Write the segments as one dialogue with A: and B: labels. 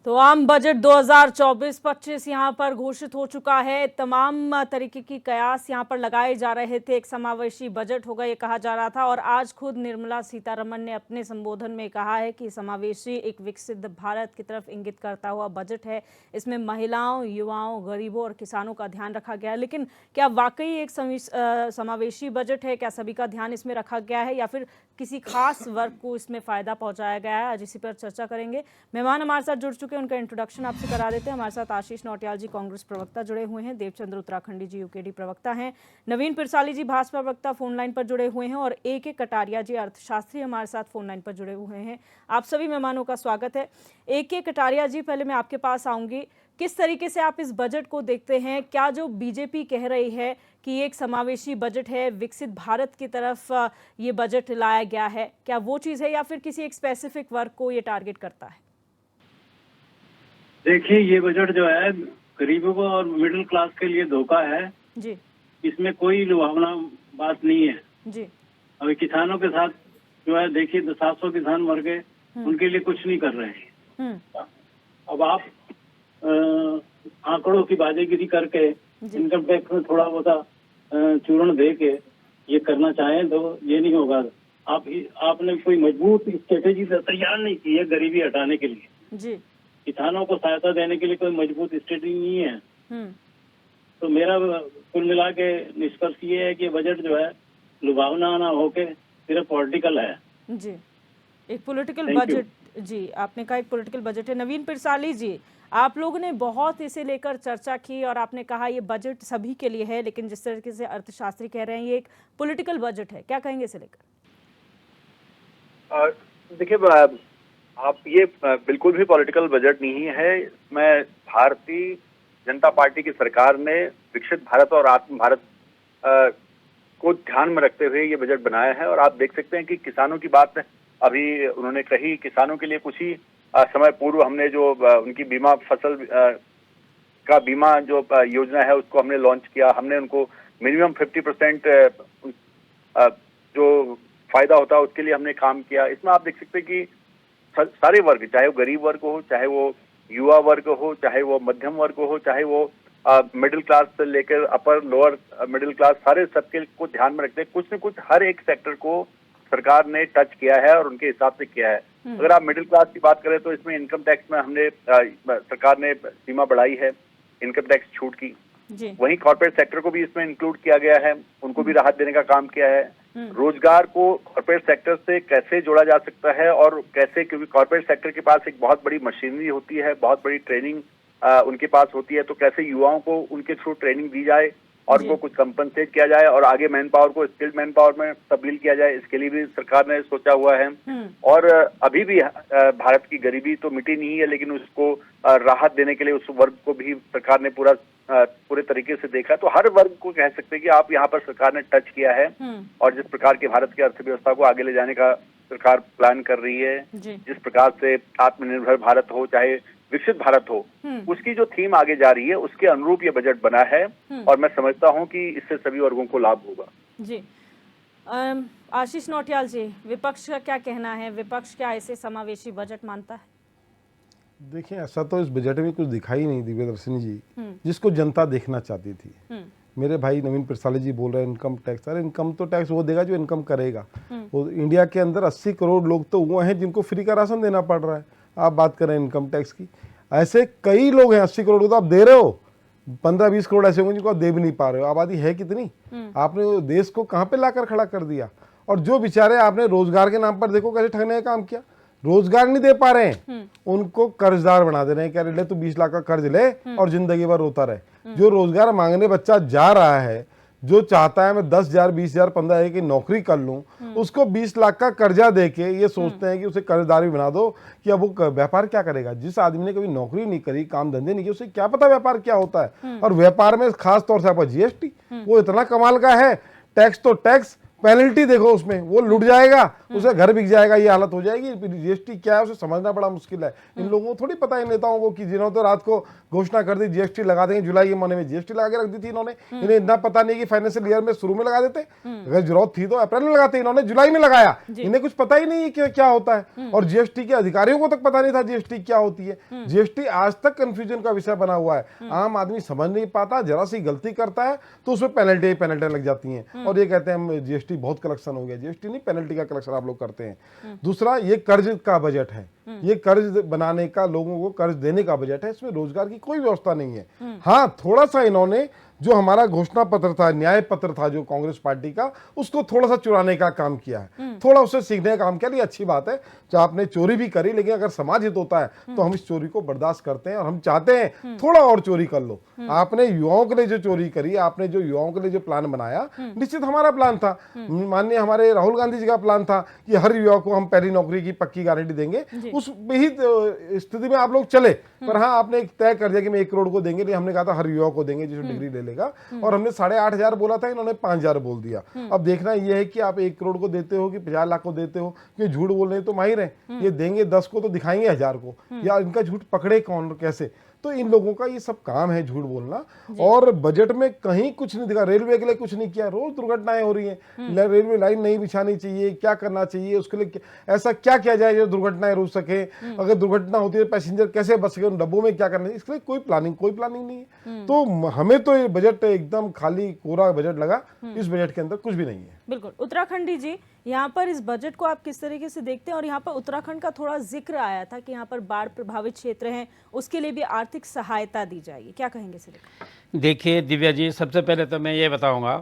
A: तो आम बजट 2024-25 यहाँ पर घोषित हो चुका है। तमाम तरीके की कयास यहाँ पर लगाए जा रहे थे। एक समावेशी बजट होगा ये कहा जा रहा था और आज खुद निर्मला सीतारमण ने अपने संबोधन में कहा है कि समावेशी एक विकसित भारत की तरफ इंगित करता हुआ बजट है। इसमें महिलाओं, युवाओं, गरीबों और किसानों का ध्यान रखा गया है। लेकिन क्या वाकई एक समावेशी बजट है? क्या सभी का ध्यान इसमें रखा गया है या फिर किसी खास वर्ग को इसमें फायदा पहुंचाया गया है? आज इसी पर चर्चा करेंगे। मेहमान हमारे साथ जुड़ चुके हैं, उनका इंट्रोडक्शन आपसे करा देते हैं। हमारे साथ आशीष नौटियाल जी कांग्रेस प्रवक्ता जुड़े हुए हैं, देवचंद्र उत्तराखंडी जी यूकेडी प्रवक्ता हैं, नवीन पिरसाली जी भाजपा प्रवक्ता फोन लाइन पर जुड़े हुए हैं और AK कटारिया जी अर्थशास्त्री हमारे साथ फोन लाइन पर जुड़े हुए हैं। आप सभी मेहमानों का स्वागत है। AK कटारिया जी, पहले मैं आपके पास आऊंगी। किस तरीके से आप इस बजट को देखते हैं? क्या जो बीजेपी कह रही है कि एक समावेशी बजट है, विकसित भारत की तरफ ये बजट लाया गया है, क्या वो चीज़ है या फिर किसी एक स्पेसिफिक वर्ग को ये टारगेट करता है?
B: देखिए, ये बजट जो है गरीबों को और मिडिल क्लास के लिए धोखा है
A: जी।
B: इसमें कोई लुभावना बात नहीं है
A: जी।
B: अभी किसानों के साथ जो है, देखिए 700 किसान मर गए, उनके लिए कुछ नहीं कर रहे हैं। अब आप आंकड़ों की बाजीगिरी करके इनकम टैक्स में थोड़ा बहुत चूर्ण दे के ये करना चाहें तो ये नहीं होगा। आपने कोई मजबूत स्ट्रेटेजी तैयार नहीं की है गरीबी हटाने के लिए।
A: जी।
B: किसानों को सहायता देने के लिए कोई मजबूत स्ट्रेटेजी नहीं है। तो मेरा कुल मिला के निष्कर्ष ये है कि बजट जो है लुभावना ना होके सिर्फ पॉलिटिकल है।
A: जी, एक पॉलिटिकल बजट। जी, आपने कहा एक पॉलिटिकल बजट है। नवीन पिरसाली जी, आप लोगों ने बहुत इसे लेकर चर्चा की और आपने कहा ये बजट सभी के लिए है, लेकिन जिस तरीके से अर्थशास्त्री कह रहे हैं ये एक पॉलिटिकल बजट है, क्या कहेंगे इसे लेकर?
C: देखिए, आप ये बिल्कुल भी पॉलिटिकल बजट नहीं है। इसमें भारतीय जनता पार्टी की सरकार ने विकसित भारत और आत्म भारत को ध्यान में रखते हुए ये बजट बनाया है। और आप देख सकते हैं कि किसानों की बात अभी उन्होंने कही, किसानों के लिए कुछ ही समय पूर्व हमने जो उनकी बीमा फसल का बीमा जो योजना है उसको हमने लॉन्च किया। हमने उनको मिनिमम 50% जो फायदा होता है उसके लिए हमने काम किया। इसमें आप देख सकते हैं कि सारे वर्ग, चाहे वो गरीब वर्ग हो, चाहे वो युवा वर्ग हो, चाहे वो मध्यम वर्ग हो, चाहे वो मिडिल क्लास से लेकर अपर लोअर मिडिल क्लास, सारे सबके को ध्यान में रखते हैं। कुछ न कुछ हर एक सेक्टर को सरकार ने टच किया है और उनके हिसाब से किया है। अगर आप मिडिल क्लास की बात करें तो इसमें इनकम टैक्स में हमने सरकार ने सीमा बढ़ाई है, इनकम टैक्स छूट की। वहीं कॉर्पोरेट सेक्टर को भी इसमें इंक्लूड किया गया है, उनको भी राहत देने का काम किया है। रोजगार को कॉर्पोरेट सेक्टर से कैसे जोड़ा जा सकता है और कैसे, क्योंकि कॉर्पोरेट सेक्टर के पास एक बहुत बड़ी मशीनरी होती है, बहुत बड़ी ट्रेनिंग उनके पास होती है, तो कैसे युवाओं को उनके थ्रू ट्रेनिंग दी जाए और उनको कुछ कंपनसेट किया जाए और आगे मैन पावर को स्किल्ड मैन पावर में तब्दील किया जाए, इसके लिए भी सरकार ने सोचा हुआ है। और अभी भी भारत की गरीबी तो मिटी नहीं है, लेकिन उसको राहत देने के लिए उस वर्ग को भी सरकार ने पूरे तरीके से देखा। तो हर वर्ग को कह सकते हैं कि आप यहाँ पर सरकार ने टच किया है। और जिस प्रकार की भारत की अर्थव्यवस्था को आगे ले जाने का सरकार प्लान कर रही है, जिस प्रकार से आत्मनिर्भर भारत हो चाहे विकसित भारत हो, उसकी जो थीम आगे जा रही है उसके अनुरूप ये बजट बना है। और मैं समझता हूं कि इससे सभी वर्गों को लाभ होगा।
A: जी। आशीष नौटियाल जी, विपक्ष का क्या कहना है? विपक्ष क्या ऐसे समावेशी बजट मानता है?
D: देखिए, ऐसा तो इस बजट में कुछ दिखाई नहीं, दिव्यदर्शनी जी, जिसको जनता देखना चाहती थी। मेरे भाई नवीन पिरसाली जी बोल रहे हैं इनकम टैक्स। अरे इनकम तो टैक्स वो देगा जो इनकम करेगा। वो इंडिया के अंदर 80 करोड़ लोग तो वो हैं जिनको फ्री का राशन देना पड़ रहा है। आप बात करें इनकम टैक्स की, ऐसे कई लोग हैं 80 करोड़ तो आप दे रहे हो, 15-20 करोड़ ऐसे होंगे जिनको आप दे भी नहीं पा रहे हो। आबादी है कितनी? आपने देश को कहाँ पे लाकर खड़ा कर दिया। और जो बेचारे आपने रोजगार के नाम पर देखो कैसे ठगने का काम किया, रोजगार नहीं दे पा रहे हैं, उनको कर्जदार बना दे रहे हैं। क्या ले तू 20 लाख का कर्ज ले और जिंदगी भर रोता रहे। जो रोजगार मांगने बच्चा जा रहा है, जो चाहता है मैं 10,000, 20,000, 15,000 की नौकरी कर लूं, उसको 20 लाख का कर्जा देके ये सोचते हैं कि उसे कर्जदार भी बना दो कि अब वो व्यापार क्या करेगा। जिस आदमी ने कभी नौकरी नहीं करी, काम धंधे नहीं किए, उसे क्या पता व्यापार क्या होता है। और व्यापार में खास तौर से आपका GST वो इतना कमाल का है, टैक्स तो टैक्स, पेनल्टी देखो उसमें, वो लुट जाएगा, उसे घर बिक जाएगा, ये हालत हो जाएगी। जीएसटी क्या है उसे समझना बड़ा मुश्किल है। इन लोगों को थोड़ी पता है नेताओं को कि जिन्होंने तो रात को घोषणा कर दी जीएसटी लगा देंगे, जुलाई के महीने में जीएसटी लगा के रख दी थी इन्होंने। इन्हें इतना पता नहीं कि फाइनेंशियल ईयर में शुरू में लगा देते, अगर जरूरत थी तो अप्रैल में लगाते, इन्होंने जुलाई में लगाया। इन्हें कुछ पता ही नहीं कि क्या होता है, और जीएसटी के अधिकारियों को तक पता नहीं था जीएसटी क्या होती है। जीएसटी आज तक कंफ्यूजन का विषय बना हुआ है। आम आदमी समझ नहीं पाता, जरा सी गलती करता है तो उसमें पेनल्टी लग जाती हैं, और ये कहते हैं हम जीएसटी बहुत कलेक्शन हो गया। जीएसटी नहीं, पेनल्टी का कलेक्शन आप लोग करते हैं। दूसरा, ये कर्ज का बजट है, ये कर्ज बनाने का, लोगों को कर्ज देने का बजट है, इसमें रोजगार की कोई व्यवस्था नहीं है। हाँ, थोड़ा सा इन्होंने जो हमारा घोषणा पत्र था, न्याय पत्र था जो कांग्रेस पार्टी का, उसको थोड़ा सा चुराने का काम किया है, थोड़ा उससे सीखने का काम किया। ये अच्छी बात है, जो आपने चोरी भी करी, लेकिन अगर समाज हित होता है तो हम इस चोरी को बर्दाश्त करते हैं, और हम चाहते हैं थोड़ा और चोरी कर लो। आपने युवाओं के लिए जो चोरी करी, आपने जो युवाओं के लिए जो प्लान बनाया, निश्चित हमारा प्लान था, माननीय हमारे राहुल गांधी जी का प्लान था कि हर युवा को हम पहली नौकरी की पक्की गारंटी देंगे। उस ही स्थिति में आप लोग चले, पर हाँ, आपने तय कर दिया कि मैं 1 करोड़ को देंगे, हमने कहा था हर युवा को देंगे जो डिग्री ले लेगा, और हमने 8,500 बोला था, इन्होंने 5,000 बोल दिया। अब देखना यह है कि आप 1 करोड़ को देते हो कि 50 लाख को देते हो, कि झूठ बोल रहे तो माहिर है, ये देंगे 10 को तो दिखाएंगे 1000 को, या इनका झूठ पकड़े कौन कैसे। तो इन लोगों का ये सब काम है झूठ बोलना। और बजट में कहीं कुछ नहीं दिखा, रेलवे के लिए कुछ नहीं किया, रोज दुर्घटनाएं हो रही हैं, रेलवे लाइन नहीं बिछानी चाहिए, क्या करना चाहिए उसके लिए, ऐसा क्या किया जाए जो दुर्घटनाएं रुक सके, अगर दुर्घटना होती है पैसेंजर कैसे बच सके, उन डब्बों में क्या करना है, इसके लिए कोई प्लानिंग नहीं है। तो हमें तो ये बजट एकदम खाली कोरा बजट लगा, इस बजट के अंदर कुछ भी नहीं है।
A: बिल्कुल। उत्तराखंडी जी, यहाँ पर इस बजट को आप किस तरीके से देखते हैं? और यहाँ पर उत्तराखंड का थोड़ा जिक्र आया था कि यहाँ पर बाढ़ प्रभावित क्षेत्र हैं, उसके लिए भी आर्थिक सहायता दी जाएगी, क्या कहेंगे इसे लेकर?
E: देखिए दिव्या जी, सबसे पहले तो मैं ये बताऊंगा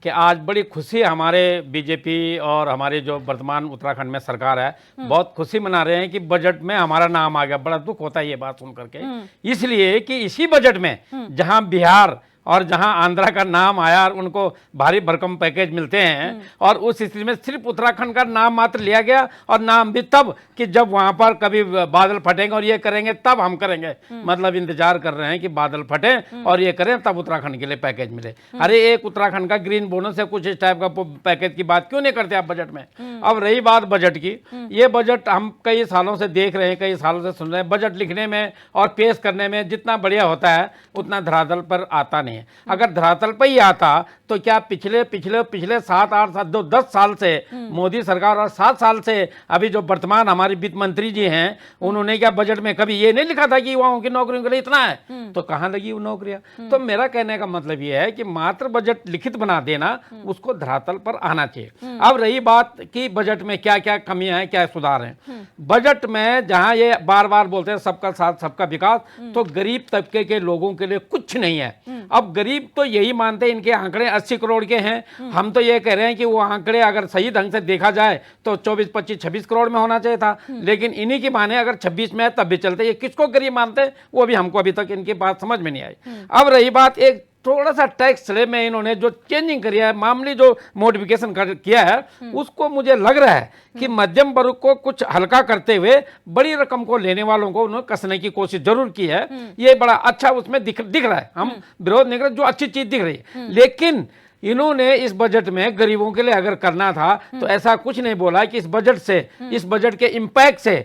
E: कि आज बड़ी खुशी हमारे बीजेपी और हमारी जो वर्तमान उत्तराखंड में सरकार है, बहुत खुशी मना रहे हैं कि बजट में हमारा नाम आ गया। बड़ा दुख होता है ये बात सुन करके, इसलिए कि इसी बजट में जहां बिहार और जहां आंध्रा का नाम आया और उनको भारी भरकम पैकेज मिलते हैं, और उस स्थिति में सिर्फ उत्तराखंड का नाम मात्र लिया गया, और नाम भी तब कि जब वहां पर कभी बादल फटेंगे और ये करेंगे तब हम करेंगे। मतलब इंतजार कर रहे हैं कि बादल फटे और ये करें तब उत्तराखंड के लिए पैकेज मिले। अरे एक उत्तराखंड का ग्रीन बोनस है, कुछ इस टाइप का पैकेज की बात क्यों नहीं करते आप बजट में? अब रही बात बजट की, ये बजट हम कई सालों से देख रहे हैं, कई सालों से सुन रहे हैं, बजट लिखने में और पेश करने में जितना बढ़िया होता है उतना धरातल पर आता नहीं। अगर धरातल पर ही आता तो क्या पिछले 7, 8, 10 साल से मोदी सरकार और 7 साल से अभी जो वर्तमान हमारे वित्त मंत्री जी हैं, उन्होंने क्या बजट में कभी ये नहीं लिखा था कि युवाओं की नौकरियों के लिए इतना है? तो कहां लगी वो नौकरियां? तो मेरा कहने का मतलब ये है कि मात्र बजट लिखित बना देना, उसको धरातल पर आना चाहिए। अब रही बात कि बजट में क्या क्या कमियां हैं, क्या सुधार हैं। बजट में जहां ये बार बार बोलते हैं सबका साथ सबका विकास, तो गरीब तबके के लोगों के लिए कुछ नहीं है। अब गरीब तो यही मानते हैं इनके आंकड़े 80 करोड़ के हैं, हम तो ये कह रहे हैं कि वो आंकड़े अगर सही ढंग से देखा जाए तो 24, 25, 26 करोड़ में होना चाहिए था, लेकिन इन्हीं की माने अगर 26 में है तब भी चलते। ये किसको गरीब मानते हैं वो भी हमको अभी तक इनकी बात समझ में नहीं आई। अब रही बात एक थोड़ा सा टैक्स स्लैब में इन्होंने जो चेंजिंग करी है, मामूली जो मॉडिफिकेशन किया है, उसको मुझे लग रहा है कि मध्यम वर्ग को कुछ हल्का करते हुए बड़ी रकम को लेने वालों को उन्होंने कसने की कोशिश जरूर की है। ये बड़ा अच्छा उसमें दिख रहा है, हम विरोध नहीं कर रहे, जो अच्छी चीज दिख रही है। लेकिन इन्होंने इस बजट में गरीबों के लिए अगर करना था तो ऐसा कुछ नहीं बोला कि इस बजट के इम्पैक्ट से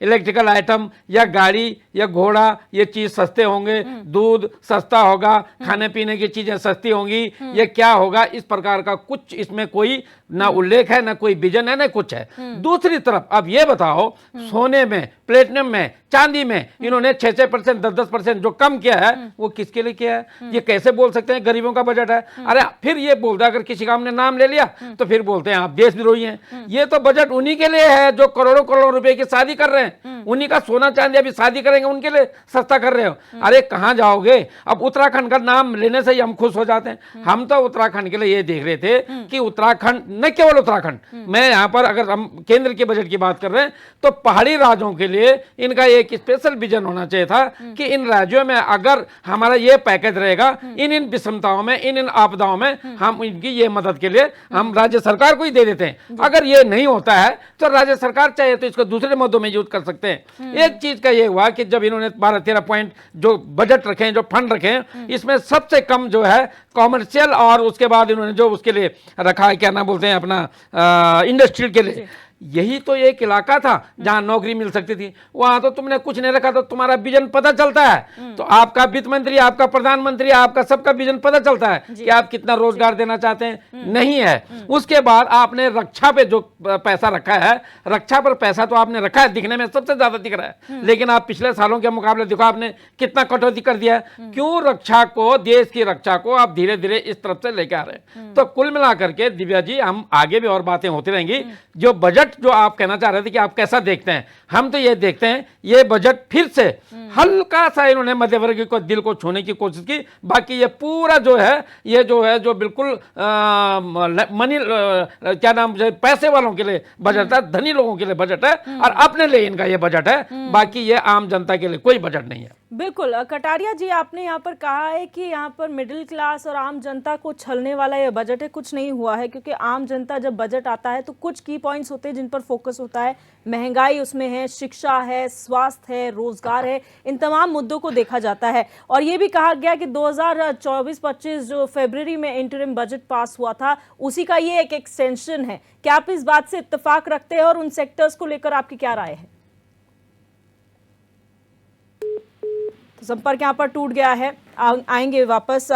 E: इलेक्ट्रिकल आइटम या गाड़ी या घोड़ा ये चीज सस्ते होंगे, दूध सस्ता होगा, खाने पीने की चीजें सस्ती होंगी, ये क्या होगा, इस प्रकार का कुछ इसमें कोई ना उल्लेख है, ना कोई विजन है, ना कुछ है। दूसरी तरफ अब ये बताओ, सोने में, प्लेटिनम में, चांदी में इन्होंने 6% 10% जो कम किया है वो किसके लिए किया है? ये कैसे बोल सकते हैं गरीबों का बजट है? अरे फिर ये बोलता है, अगर किसी का हमने नाम ले लिया तो फिर बोलते हैं आप देशद्रोही हैं। ये तो बजट उन्हीं के लिए है जो करोड़ों करोड़ रुपए की शादी कर रहे हैं, उन्हीं का सोना चांदी अभी शादी करेंगे उनके लिए सस्ता कर रहे हो। अरे कहां जाओगे? अब उत्तराखंड का नाम लेने से ही हम खुश हो जाते हैं। हम तो उत्तराखंड के लिए ये देख रहे थे कि उत्तराखंड, न केवल उत्तराखंड, मैं यहां पर अगर हम केंद्र के बजट की बात कर रहे हैं तो पहाड़ी राज्यों के लिए इनका एक स्पेशल विजन होना चाहिए था कि इन राज्यों में अगर हमारा ये पैकेज रहेगा, इन विषमताओं में, इन आपदाओं में हम इनकी ये मदद के लिए हम राज्य सरकार को ही दे देते हैं। अगर ये नहीं होता है तो राज्य सरकार चाहे तो इसको दूसरे मुद्दों में यूज कर सकते हैं। एक चीज का ये हुआ कि जब इन्होंने 12-13 पॉइंट जो बजट रखे हैं, जो फंड रखे हैं, इसमें सबसे कम जो है कॉमर्शियल, और उसके बाद इन्होंने जो उसके लिए रखा है, क्या नाम बोलते हैं, अपना इंडस्ट्री के लिए। यही तो एक इलाका था जहां नौकरी मिल सकती थी, वहां तो तुमने कुछ नहीं रखा। तो तुम्हारा विजन पता चलता है, तो आपका वित्त मंत्री, आपका प्रधानमंत्री, आपका सबका विजन पता चलता है कि आप कितना रोजगार देना चाहते हैं। नहीं है। उसके बाद आपने रक्षा पे जो पैसा रखा है, रक्षा पर पैसा तो आपने रखा है, दिखने में सबसे ज्यादा दिख रहा है, लेकिन आप पिछले सालों के मुकाबले देखो आपने कितना कटौती कर दिया है। क्यों? रक्षा को, देश की रक्षा को आप धीरे धीरे इस तरफ से लेके आ रहे हैं। तो कुल मिलाकर के दिव्या जी, हम आगे भी और बातें होती रहेंगी। जो बजट जो आप कहना चाह रहे थे कि आप कैसा देखते हैं, हम तो ये देखते हैं ये बजट फिर से हल्का सा इन्होंने मध्य वर्ग को दिल को छूने की कोशिश की। बाकी ये पूरा जो है, ये जो बिल्कुल मनी क्या नाम, पैसे वालों के लिए बजट है, धनी लोगों के लिए बजट है, और अपने लिए इनका ये बजट है। बाकी ये आम जनता के लिए कोई बजट नहीं है।
A: बिल्कुल कटारिया जी, आपने यहाँ पर कहा है कि यहाँ पर मिडिल क्लास और आम जनता को छलने वाला ये बजट है। कुछ नहीं हुआ है, क्योंकि आम जनता जब बजट आता है तो कुछ की पॉइंट्स होते हैं जिन पर फोकस होता है। महंगाई उसमें है, शिक्षा है, स्वास्थ्य है, रोजगार है, इन तमाम मुद्दों को देखा जाता है। और ये भी कहा गया कि 2024-25 जो फरवरी में इंटरिम बजट पास हुआ था, उसी का ये एक एक्सटेंशन है। क्या आप इस बात से इत्तेफाक रखते हैं, और उन सेक्टर्स को लेकर आपकी क्या राय है? तो संपर्क यहाँ पर टूट गया है, आएंगे वापस।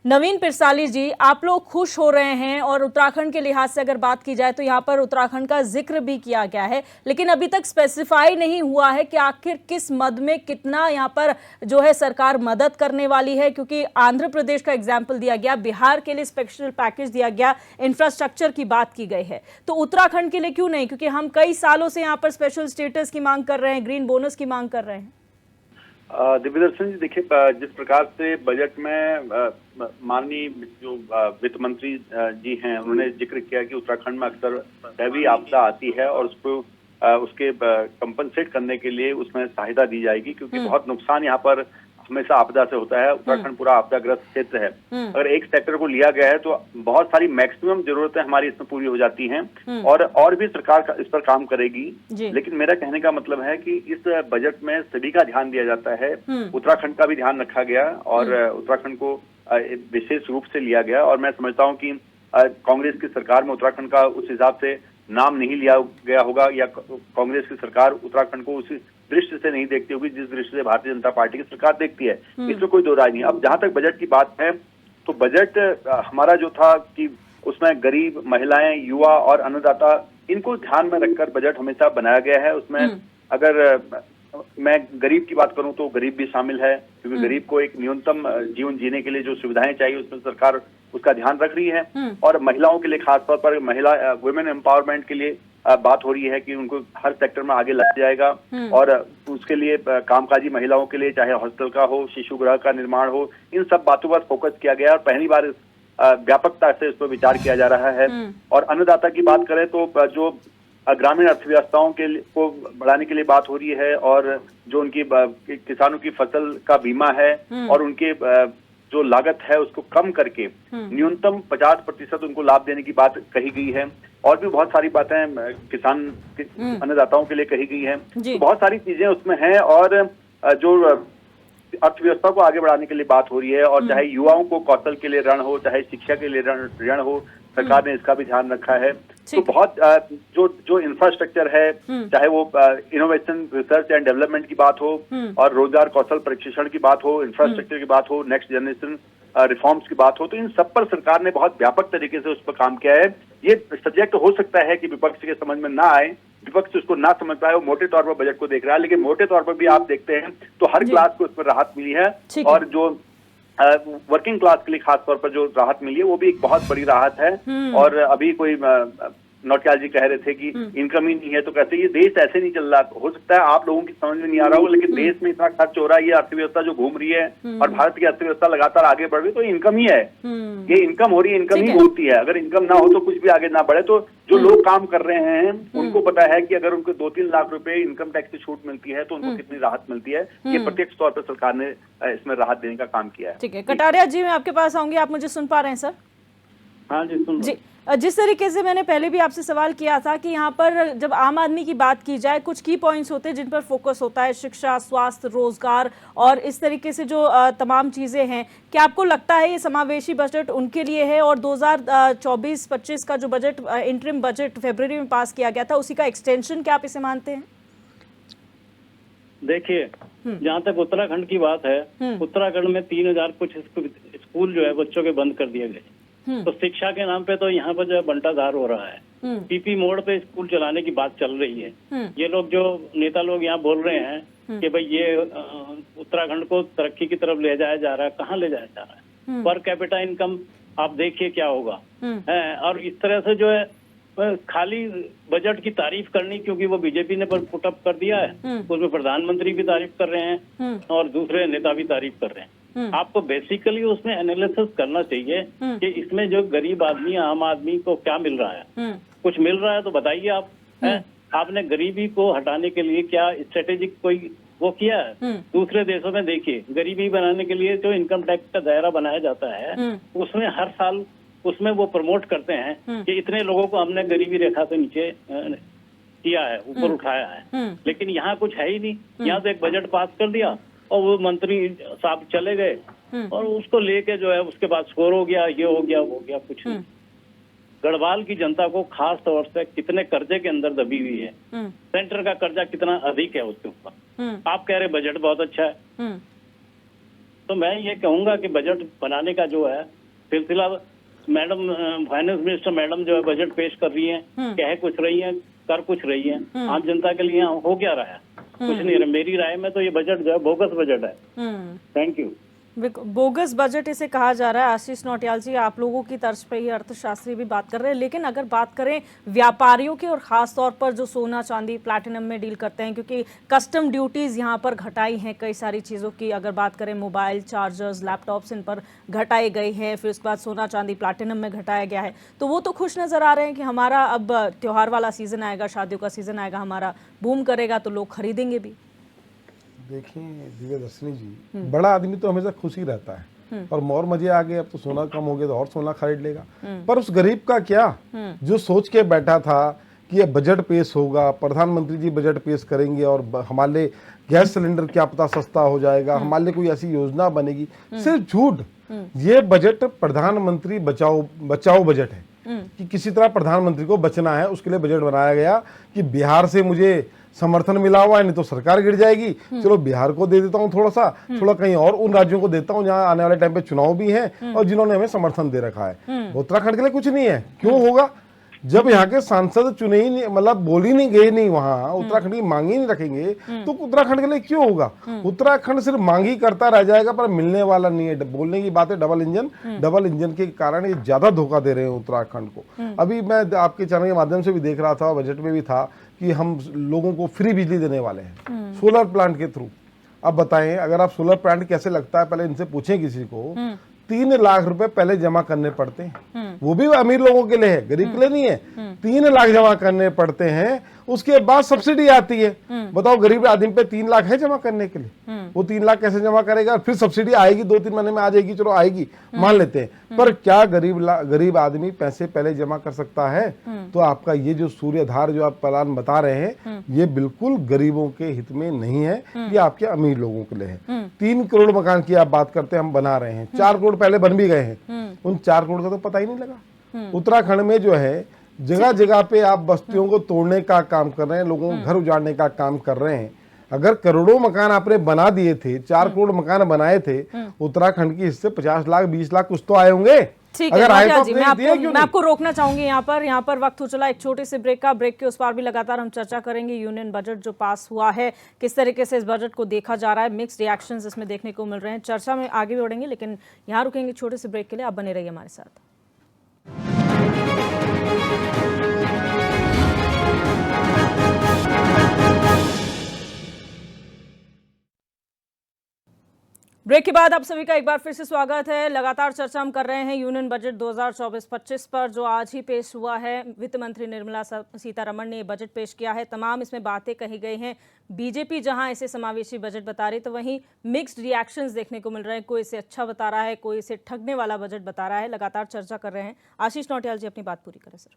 A: नवीन पिरसाली जी, आप लोग खुश हो रहे हैं, और उत्तराखंड के लिहाज से अगर बात की जाए तो यहाँ पर उत्तराखंड का जिक्र भी किया गया है, लेकिन अभी तक स्पेसिफाई नहीं हुआ है कि आखिर किस मद में कितना यहाँ पर जो है सरकार मदद करने वाली है। क्योंकि आंध्र प्रदेश का एग्जाम्पल दिया गया, बिहार के लिए स्पेशल पैकेज दिया गया, इंफ्रास्ट्रक्चर की बात की गई है, तो उत्तराखंड के लिए क्यों नहीं? क्योंकि हम कई सालों से यहाँ पर स्पेशल स्टेटस की मांग कर रहे हैं, ग्रीन बोनस की मांग कर रहे हैं।
C: दिव्यदर्शन जी, देखिए, जिस प्रकार से बजट में माननीय जो वित्त मंत्री जी हैं, उन्होंने जिक्र किया कि उत्तराखंड में अक्सर दैवीय आपदा आती है और उसको उसके कंपनसेट करने के लिए उसमें सहायता दी जाएगी, क्योंकि बहुत नुकसान यहाँ पर हमेशा आपदा से होता है। उत्तराखंड पूरा आपदाग्रस्त क्षेत्र है। अगर एक सेक्टर को लिया गया है तो बहुत सारी मैक्सिमम जरूरतें हमारी इसमें पूरी हो जाती हैं, और भी सरकार इस पर काम करेगी। लेकिन मेरा कहने का मतलब है कि इस बजट में सभी का ध्यान दिया जाता है, उत्तराखंड का भी ध्यान रखा गया, और उत्तराखंड को विशेष रूप से लिया गया। और मैं समझता हूँ कि कांग्रेस की सरकार में उत्तराखंड का उस हिसाब से नाम नहीं लिया गया होगा, या कांग्रेस की सरकार उत्तराखंड को उसी दृष्टि से नहीं देखती होगी जिस दृष्टि से भारतीय जनता पार्टी की सरकार देखती है। इसमें कोई दो राय नहीं। अब जहां तक बजट की बात है, तो बजट हमारा जो था कि उसमें गरीब, महिलाएं, युवा और अन्नदाता, इनको ध्यान में रखकर बजट हमेशा बनाया गया है। उसमें अगर मैं गरीब की बात करूं तो गरीब भी शामिल है, क्योंकि गरीब को एक न्यूनतम जीवन जीने के लिए जो सुविधाएं चाहिए उसमें सरकार उसका ध्यान रख रही है। और महिलाओं के लिए खासतौर पर महिला वुमेन एम्पावरमेंट के लिए बात हो रही है कि उनको हर सेक्टर में आगे लाया जाएगा, और उसके लिए कामकाजी महिलाओं के लिए चाहे हॉस्टल का हो, शिशु गृह का निर्माण हो, इन सब बातों पर फोकस किया गया और पहली बार व्यापकता से इस पर विचार किया जा रहा है। और अन्नदाता की बात करें तो जो ग्रामीण अर्थव्यवस्थाओं के को बढ़ाने के लिए बात हो रही है, और जो उनकी किसानों की फसल का बीमा है और उनके जो लागत है उसको कम करके न्यूनतम 50% उनको लाभ देने की बात कही गई है। और भी बहुत सारी बातें किसान अन्नदाताओं के लिए कही गई है। तो बहुत सारी चीजें उसमें हैं, और जो अर्थव्यवस्था को आगे बढ़ाने के लिए बात हो रही है, और चाहे युवाओं को कौशल के लिए ऋण हो, चाहे शिक्षा के लिए ऋण हो, सरकार ने इसका भी ध्यान रखा है। तो बहुत जो इंफ्रास्ट्रक्चर है, चाहे वो इनोवेशन, रिसर्च एंड डेवलपमेंट की बात हो, और रोजगार कौशल प्रशिक्षण की बात हो, इंफ्रास्ट्रक्चर की बात हो, नेक्स्ट जनरेशन रिफॉर्म्स की बात हो, तो इन सब पर सरकार ने बहुत व्यापक तरीके से उस पर काम किया है। ये सब्जेक्ट हो सकता है कि विपक्ष के समझ में ना आए, विपक्ष उसको ना समझ पाए, वो मोटे तौर पर बजट को देख रहा है, लेकिन मोटे तौर पर भी आप देखते हैं तो हर क्लास को इस पर राहत मिली है, और जो वर्किंग क्लास के लिए खास तौर पर जो राहत मिली है वो भी एक बहुत बड़ी राहत है। और अभी कोई नौटियाल जी कह रहे थे कि इनकम ही नहीं है, तो कहते ये देश ऐसे नहीं चल रहा। हो सकता है आप लोगों की समझ में नहीं आ रहा हो, लेकिन देश में इतना खर्च हो रहा है, ये अर्थव्यवस्था जो घूम रही है और भारत की अर्थव्यवस्था लगातार आगे बढ़ रही है, तो इनकम ही है, ये इनकम हो रही है, इनकम ही होती है। अगर इनकम ना हो तो कुछ भी आगे ना बढ़े। तो जो लोग काम कर रहे हैं उनको पता है कि अगर उनको 2-3 लाख रुपए इनकम टैक्स की छूट मिलती है तो उनको कितनी राहत मिलती है। ये प्रत्यक्ष तौर पर सरकार ने इसमें राहत देने का काम किया है।
A: ठीक है, कटारिया जी मैं आपके पास आऊंगी, आप मुझे सुन पा रहे हैं सर?
B: हाँ जी, सुन
A: जी, जिस तरीके से मैंने पहले भी आपसे सवाल किया था कि यहाँ पर जब आम आदमी की बात की जाए, कुछ की पॉइंट्स होते हैं जिन पर फोकस होता है, शिक्षा, स्वास्थ्य, रोजगार और इस तरीके से जो तमाम चीज़ें हैं। क्या आपको लगता है ये समावेशी बजट उनके लिए है? और 2024-25 का जो बजट, इंटरिम बजट फरवरी में पास किया गया था, उसी का एक्सटेंशन क्या आप इसे मानते हैं?
B: देखिए, जहाँ तक उत्तराखंड की बात है, उत्तराखंड में 3000 कुछ स्कूल जो है बच्चों के बंद कर दिए गए। तो शिक्षा के नाम पे तो यहाँ पर जो है बंटाधार हो रहा है। पीपी मोड पे स्कूल चलाने की बात चल रही है। ये लोग जो नेता लोग यहाँ बोल रहे हैं कि भाई ये उत्तराखंड को तरक्की की तरफ ले जाया जा रहा है, कहाँ ले जाया जा रहा है? पर कैपिटा इनकम आप देखिए क्या होगा है। और इस तरह से जो है खाली बजट की तारीफ करनी, क्योंकि वो बीजेपी ने पुटअप कर दिया है, उसमें प्रधानमंत्री भी तारीफ कर रहे हैं और दूसरे नेता भी तारीफ कर रहे हैं। आपको बेसिकली उसमें एनालिसिस करना चाहिए कि इसमें जो गरीब आदमी, आम आदमी को क्या मिल रहा है। कुछ मिल रहा है तो बताइए आप। आपने गरीबी को हटाने के लिए क्या स्ट्रेटेजिक कोई वो किया है? दूसरे देशों में देखिए, गरीबी बनाने के लिए जो इनकम टैक्स का दायरा बनाया जाता है, उसमें हर साल उसमें वो प्रमोट करते हैं कि इतने लोगों को हमने गरीबी रेखा से नीचे किया है, ऊपर उठाया है। लेकिन यहाँ कुछ है ही नहीं। यहाँ से एक बजट पास कर दिया और वो मंत्री साहब चले गए और उसको लेके जो है उसके बाद स्कोर हो गया, ये हो गया, वो हो गया, कुछ नहीं। गढ़वाल की जनता को खास तौर से कितने कर्जे के अंदर दबी हुई है, सेंटर का कर्जा कितना अधिक है उसके ऊपर। आप कह रहे बजट बहुत अच्छा है, तो मैं ये कहूंगा कि बजट बनाने का जो है सिलसिला, मैडम फाइनेंस मिनिस्टर मैडम जो है बजट पेश कर रही है, कह कुछ रही है, कर कुछ रही है, आम जनता के लिए हो क्या रहा है? कुछ नहीं रहा। मेरी राय में तो ये बजट जो है बोगस बजट है। Thank you.
A: बोगस बजट इसे कहा जा रहा है। आशीष नौटियाल जी, आप लोगों की तर्ज पे ही अर्थशास्त्री भी बात कर रहे हैं, लेकिन अगर बात करें व्यापारियों की और खास तौर पर जो सोना चांदी प्लैटिनम में डील करते हैं, क्योंकि कस्टम ड्यूटीज यहाँ पर घटाई हैं कई सारी चीज़ों की। अगर बात करें मोबाइल, चार्जर्स, लैपटॉप्स, इन पर घटाए गए हैं, फिर उसके बाद सोना चांदी प्लैटिनम में घटाया गया है, तो वो तो खुश नज़र आ रहे हैं कि हमारा अब त्यौहार वाला सीज़न आएगा, शादियों का सीज़न आएगा, हमारा बूम करेगा तो लोग खरीदेंगे भी।
D: देखिए दिव्यदर्शनी जी, बड़ा आदमी तो हमेशा खुश ही रहता है और मौर मजे आ गए, अब तो सोना कम हो गया तो और सोना खरीद लेगा। पर उस गरीब का क्या, जो सोच के बैठा था कि ये बजट पेश होगा, प्रधानमंत्री जी बजट पेश करेंगे और हमारे लिए गैस सिलेंडर क्या पता सस्ता हो जाएगा, हमारे लिए कोई ऐसी योजना बनेगी, सिर्फ झूठ। ये बजट प्रधानमंत्री बचाओ बजट है कि किसी तरह प्रधानमंत्री को बचना है, उसके लिए बजट बनाया गया कि बिहार से मुझे समर्थन मिला हुआ है, नहीं तो सरकार गिर जाएगी, चलो बिहार को दे देता हूँ थोड़ा कहीं और उन राज्यों को देता हूँ जहाँ आने वाले टाइम पे चुनाव भी हैं और जिन्होंने हमें समर्थन दे रखा है। उत्तराखंड के लिए कुछ नहीं है। क्यों होगा? जब यहाँ के सांसद चुने ही नहीं, मतलब बोल ही नहीं गए, नहीं वहाँ उत्तराखंड की मांग ही नहीं रखेंगे तो उत्तराखंड के लिए क्यों होगा? उत्तराखंड सिर्फ मांग ही करता रह जाएगा पर मिलने वाला नहीं है। बोलने की बात है डबल इंजन के कारण ये ज्यादा धोखा दे रहे हैं उत्तराखंड को। अभी मैं आपके चैनल के माध्यम से भी देख रहा था, बजट में भी था कि हम लोगों को फ्री बिजली देने वाले हैं सोलर प्लांट के थ्रू। अब बताएं, अगर आप सोलर प्लांट कैसे लगता है, पहले इनसे पूछें किसी को। 3 लाख रुपए पहले जमा करने पड़ते हैं, वो भी अमीर लोगों के लिए है, गरीब के लिए नहीं है। 3 लाख जमा करने पड़ते हैं, उसके बाद सब्सिडी आती है। बताओ गरीब आदमी पे 3 लाख है जमा करने के लिए, वो 3 लाख कैसे जमा करेगा? फिर सब्सिडी आएगी 2-3 महीने में आ जाएगी, चलो आएगी, मान लेते हैं। पर क्या गरीब आदमी पैसे पहले जमा कर सकता है? तो आपका ये जो सूर्यधार जो आप प्लान बता रहे हैं, ये बिल्कुल गरीबों के हित में नहीं है, ये आपके अमीर लोगों के लिए है। 3 करोड़ मकान की आप बात करते हैं, हम बना रहे हैं, 4 करोड़ पहले बन भी गए हैं, उन 4 करोड़ का तो पता ही नहीं लगा। उत्तराखंड में जो है जगह जगह पे आप बस्तियों को तोड़ने का काम कर रहे हैं, लोगों को घर उजाड़ने का काम कर रहे हैं। अगर करोड़ों मकान आपने बना दिए थे, 4 करोड़ मकान बनाए थे, उत्तराखंड की हिस्से 50 लाख 20 लाख कुछ तो आए होंगे।
A: ठीक है नौटियाल जी, मैं आपको रोकना चाहूंगी यहाँ पर वक्त हो चला एक छोटे से ब्रेक का। ब्रेक के उस पार भी लगातार हम चर्चा करेंगे यूनियन बजट जो पास हुआ है, किस तरीके से इस बजट को देखा जा रहा है, मिक्स्ड रिएक्शंस इसमें देखने को मिल रहे हैं। चर्चा में आगे भी बढ़ेंगे, लेकिन यहाँ रुकेंगे छोटे से ब्रेक के लिए। आप बने रहिए हमारे साथ। ब्रेक के बाद आप सभी का एक बार फिर से स्वागत है। लगातार चर्चा हम कर रहे हैं यूनियन बजट 2024-25 पर, जो आज ही पेश हुआ है। वित्त मंत्री निर्मला सीतारमण ने बजट पेश किया है। तमाम इसमें बातें कही गई हैं। बीजेपी जहां इसे समावेशी बजट बता रही, तो वहीं मिक्स्ड रिएक्शंस देखने को मिल रहे हैं। कोई इसे अच्छा बता रहा है, कोई इसे ठगने वाला बजट बता रहा है। लगातार चर्चा कर रहे हैं। आशीष नौटियाल जी अपनी बात पूरी करें सर।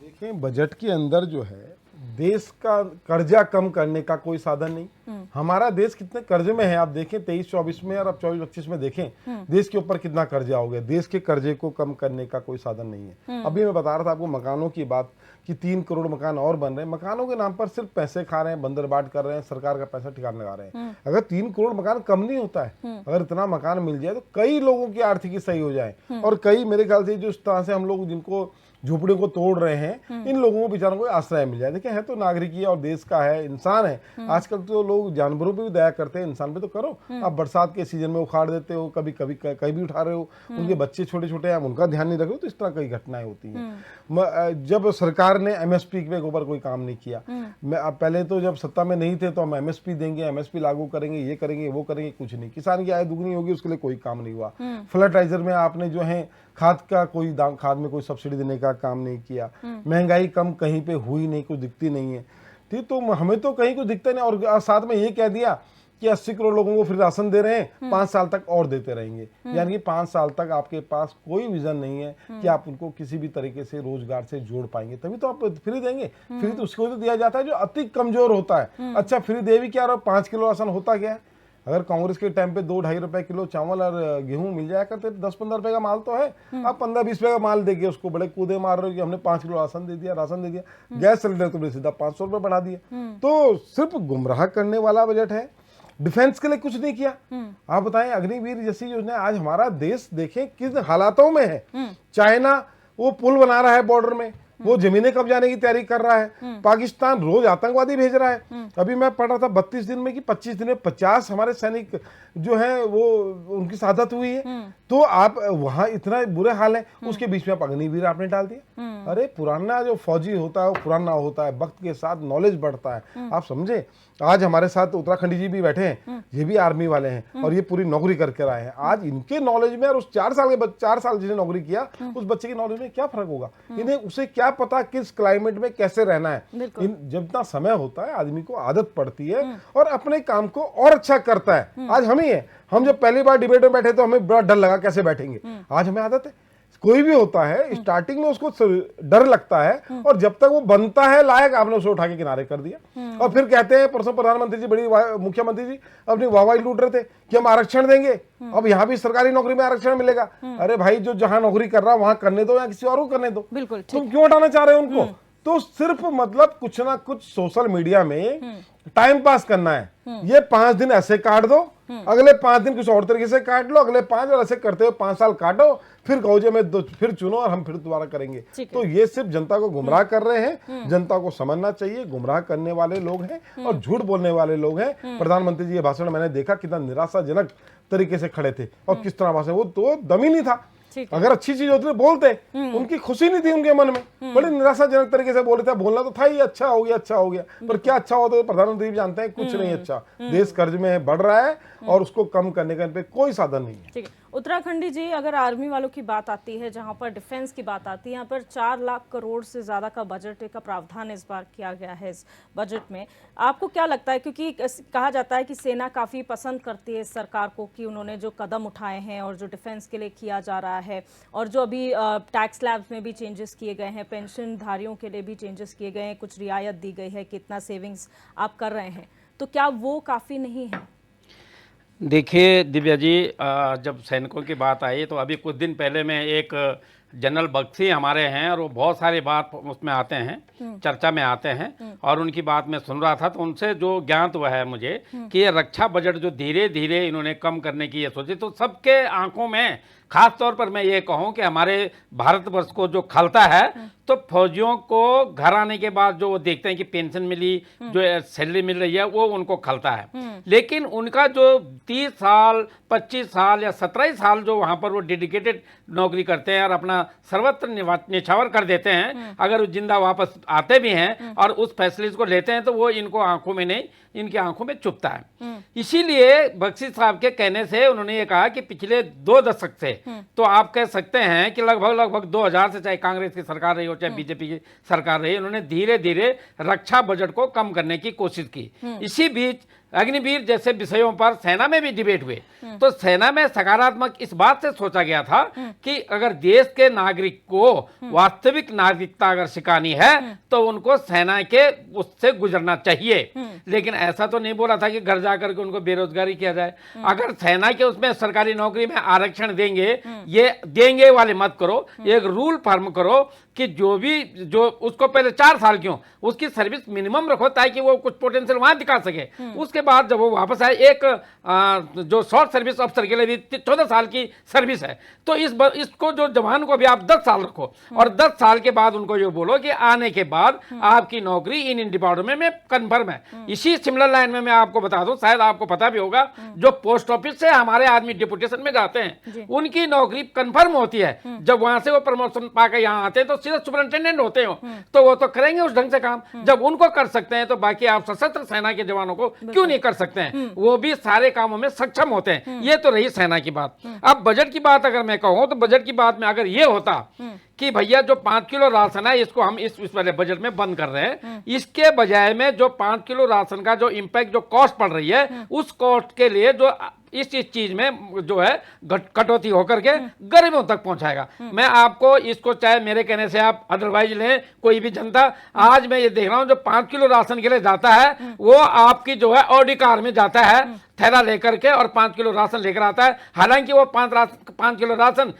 D: देखें, बजट के अंदर जो है देश का कर्जा कम करने का कोई साधन नहीं। हमारा देश कितने कर्जे में है आप देखें, 23-24 में और अब 24-25 में देखें देश के ऊपर कितना कर्जा हो गया। देश के कर्जे को कम करने का कोई साधन नहीं है। अभी मैं बता रहा था आपको मकानों की बात कि 3 करोड़ मकान और बन रहे हैं। मकानों के नाम पर सिर्फ पैसे खा रहे हैं, बंदरबाट कर रहे हैं, सरकार का पैसा ठिकाने लगा रहे हैं। अगर 3 करोड़ मकान कम नहीं होता है, अगर इतना मकान मिल जाए तो कई लोगों की आर्थिकी सही हो जाए। और कई मेरे ख्याल से जो इस तरह से हम लोग जिनको झोपड़ियों को तोड़ रहे हैं, इन लोगों को बेचारों को आश्रय मिल जाए। देखिए, है तो नागरिक और देश का है, इंसान है। आजकल तो लोग जानवरों पे भी दया करते हैं, इंसान पे तो करो। आप बरसात के सीजन में उखाड़ देते हो, कभी कभी कहीं भी उठा रहे हो, उनके बच्चे छोटे छोटे हैं, उनका ध्यान नहीं रख रहे हो, तो इस तरह कई घटनाएं होती हैं। जब सरकार ने एमएसपी के ऊपर कोई काम नहीं किया, पहले तो जब सत्ता में नहीं थे तो हम एमएसपी देंगे, एमएसपी लागू करेंगे, ये करेंगे, वो करेंगे, कुछ नहीं। किसान की आय दुगनी होगी, उसके लिए कोई काम नहीं हुआ। फर्टिलाइजर में आपने जो है खाद का कोई दाम, खाद में कोई सब्सिडी देने का काम नहीं किया। महंगाई कम कहीं पे हुई नहीं, कुछ दिखती नहीं है। ठीक, तो हमें तो कहीं कुछ दिखता नहीं। और साथ में ये कह दिया कि 80 करोड़ लोगों को फ्री राशन दे रहे हैं, 5 साल तक और देते रहेंगे। यानी कि 5 साल तक आपके पास कोई विजन नहीं है कि आप उनको किसी भी तरीके से रोजगार से जोड़ पाएंगे, तभी तो आप फ्री देंगे। फ्री तो उसको तो दिया जाता है जो अति कमजोर होता है। अच्छा, फ्री दे भी क्या रहा, 5 किलो राशन होता क्या है? अगर कांग्रेस के टाइम पे 2-2.5 रुपए किलो चावल और गेहूं मिल जाया करते, 10-15 रुपए का माल तो है। आप 15-20 रुपए का माल देके उसको बड़े कूदे मार रहे हो कि हमने 5 किलो राशन दे दिया। गैस सिलेंडर तुमने सीधा 500 रुपए बढ़ा दिया। तो सिर्फ गुमराह करने वाला बजट है। डिफेंस के लिए कुछ नहीं किया। आप बताएं, अग्निवीर जैसी योजना, आज हमारा देश देखें किस हालातों में है। चाइना वो पुल बना रहा है बॉर्डर में, वो जमीनें कब्जाने की तैयारी कर रहा है। पाकिस्तान रोज आतंकवादी भेज रहा है। अभी मैं पढ़ रहा था 32 दिन में कि 25 दिन में 50 हमारे सैनिक जो है वो उनकी शहादत हुई है। तो आप वहां इतना बुरे हाल है, उसके बीच में आप अग्निवीर आपने डाल दिया। अरे, पुराना जो फौजी होता है वो पुराना होता है, वक्त के साथ नॉलेज बढ़ता है। आप समझे, आज हमारे साथ उत्तराखंडी जी भी बैठे हैं, ये भी आर्मी वाले हैं और ये पूरी नौकरी करके आए हैं। आज इनके नॉलेज में और उस 4 साल जिसने नौकरी किया, उस बच्चे की नॉलेज में क्या फर्क होगा? इन्हें उसे क्या पता किस क्लाइमेट में कैसे रहना है। जब इतना समय होता है, आदमी को आदत पड़ती है और अपने काम को और अच्छा करता है। आज हम ही है, हम जब पहली बार डिबेट में बैठे तो हमें बड़ा डर लगा कैसे बैठेंगे। आज हमें आदत है। कोई भी होता है स्टार्टिंग में उसको डर लगता है, और जब तक वो बनता है लायक, आपने उसे उठा के किनारे कर दिया। और फिर कहते हैं, परसों प्रधानमंत्री जी, मुख्यमंत्री जी अपनी वाहवाही लूट रहे थे कि हम आरक्षण देंगे, अब यहाँ भी सरकारी नौकरी में आरक्षण मिलेगा। अरे भाई, जो जहां नौकरी कर रहा है वहां करने दो या किसी और को करने दो। बिल्कुल, तुम क्यों हटाना चाह रहे हो उनको? तो सिर्फ मतलब कुछ ना कुछ सोशल मीडिया में टाइम पास करना है। ये 5 दिन ऐसे काट दो, अगले 5 दिन कुछ और तरीके से काट लो, अगले 5, और ऐसे करते हुए 5 साल काटो, फिर कहो जो मैं फिर चुनो और हम फिर दोबारा करेंगे। तो ये सिर्फ जनता को गुमराह कर रहे हैं। जनता को समझना चाहिए, गुमराह करने वाले लोग हैं और झूठ बोलने वाले लोग हैं। प्रधानमंत्री जी के भाषण मैंने देखा कितना निराशाजनक तरीके से खड़े थे और किस तरह भाषण, वो तो दम ही नहीं था। अगर अच्छी चीज होती तो बोलते, उनकी खुशी नहीं थी उनके मन में, बड़ी निराशाजनक तरीके से बोल रहे थे। बोलना तो था ही, अच्छा हो गया, अच्छा हो गया, पर क्या अच्छा हुआ? तो प्रधानमंत्री भी जानते हैं कुछ नहीं अच्छा। देश कर्ज में बढ़ रहा है और उसको कम करने का इन पे कोई साधन नहीं है।
A: ठीक है, उत्तराखंडी जी, अगर आर्मी वालों की बात आती है, जहां पर डिफेंस की बात आती है, यहाँ पर 4 लाख करोड़ से ज्यादा का बजट का प्रावधान इस बार किया गया है इस बजट में। आपको क्या लगता है, क्योंकि कहा जाता है कि सेना काफी पसंद करती है इस सरकार को कि उन्होंने जो कदम उठाए हैं और जो डिफेंस के लिए किया जा रहा है, और जो अभी टैक्स स्लैब्स में भी चेंजेस किए गए हैं, पेंशन धारियों के लिए भी चेंजेस किए गए हैं, कुछ रियायत दी गई है, कितना सेविंग्स आप कर रहे हैं, तो क्या वो काफी नहीं है?
E: देखिए दिव्या जी, जब सैनिकों की बात आई तो अभी कुछ दिन पहले में एक जनरल बख्शी हमारे हैं और वो बहुत सारी बात उसमें आते हैं, चर्चा में आते हैं, और उनकी बात मैं सुन रहा था तो उनसे जो ज्ञात हुआ है मुझे कि ये रक्षा बजट जो धीरे धीरे इन्होंने कम करने की ये सोची, तो सबके आंखों में, खास तौर पर मैं ये कहूँ कि हमारे भारतवर्ष को जो खलता है, तो फौजियों को घर आने के बाद जो वो देखते हैं कि पेंशन मिली, जो सैलरी मिल रही है, वो उनको खलता है। लेकिन उनका जो 30 साल 25 साल या 17 साल जो वहाँ पर वो डेडिकेटेड नौकरी करते हैं और अपना सर्वत्र निछावर कर देते हैं। अगर वो जिंदा वापस आते भी हैं और उस फैसले को लेते हैं तो वो इनको आंखों में नहीं, इनकी आंखों में चुभता है। इसीलिए बख्शी साहब के कहने से उन्होंने ये कहा कि पिछले 2 दशक से तो आप कह सकते हैं कि लगभग 2000 से, चाहे कांग्रेस की सरकार रही हो चाहे बीजेपी की सरकार रही, उन्होंने धीरे धीरे रक्षा बजट को कम करने की कोशिश की। इसी बीच अग्निवीर जैसे विषयों पर सेना में भी डिबेट हुए, तो सेना में सकारात्मक इस बात से सोचा गया था कि अगर देश के नागरिक को वास्तविक नागरिकता अगर सिखानी है तो उनको सेना के उससे गुजरना चाहिए। लेकिन ऐसा तो नहीं बोला था कि घर जाकर के उनको बेरोजगारी किया जाए। अगर सेना के उसमें सरकारी नौकरी में आरक्षण देंगे, ये देंगे वाले मत करो, एक रूल फॉर्म करो कि जो उसको पहले 4 साल क्यों उसकी सर्विस मिनिमम रखो ताकि वो कुछ पोटेंशियल वहां दिखा सके। उसके बाद जब वो वापस आए, एक जो शॉर्ट सर्विस अफसर के लिए भी 14 साल की सर्विस है, तो इसको जो जवान को भी आप 10 साल रखो और 10 साल के बाद उनको ये बोलो कि आने के बाद आपकी नौकरी इन डिपार्टमेंट में कन्फर्म है। इसी सिमिलर लाइन में मैं आपको बता दूं, शायद आपको पता भी होगा, जो पोस्ट ऑफिस से हमारे आदमी डिप्यूटेशन में जाते हैं उनकी नौकरी कन्फर्म होती है। जब वहां से वो प्रमोशन पाकर यहाँ आते हैं तो सीधे सुपरिंटेंडेंट होते हो, तो वो तो करेंगे उस ढंग से काम। जब उनको कर सकते हैं तो बाकी आप सशस्त्र सेना के जवानों को क्यों नहीं कर सकते हैं? वो भी सारे कामों में सक्षम होते हैं। ये तो रही सेना की बात। अब बजट की बात अगर मैं कहूं तो बजट की बात में अगर ये होता कि भैया जो 5 किलो राशन है इसको हम इस वाले बजट में बंद कर रहे हैं, इसके बजाय में जो 5 किलो राशन का जो इम्पैक्ट, जो कॉस्ट पड़ रही है, उस कॉस्ट के लिए जो इस चीज में जो है कटौती होकर के गरीबों तक पहुंचाएगा। मैं आपको इसको, चाहे मेरे कहने से आप अदरवाइज लें, कोई भी जनता, आज मैं ये देख रहा हूं जो 5 किलो राशन के लिए जाता है वो आपकी जो है ऑडी कार में जाता है थैला लेकर के और 5 किलो राशन लेकर आता है। हालांकि वो 5 किलो राशन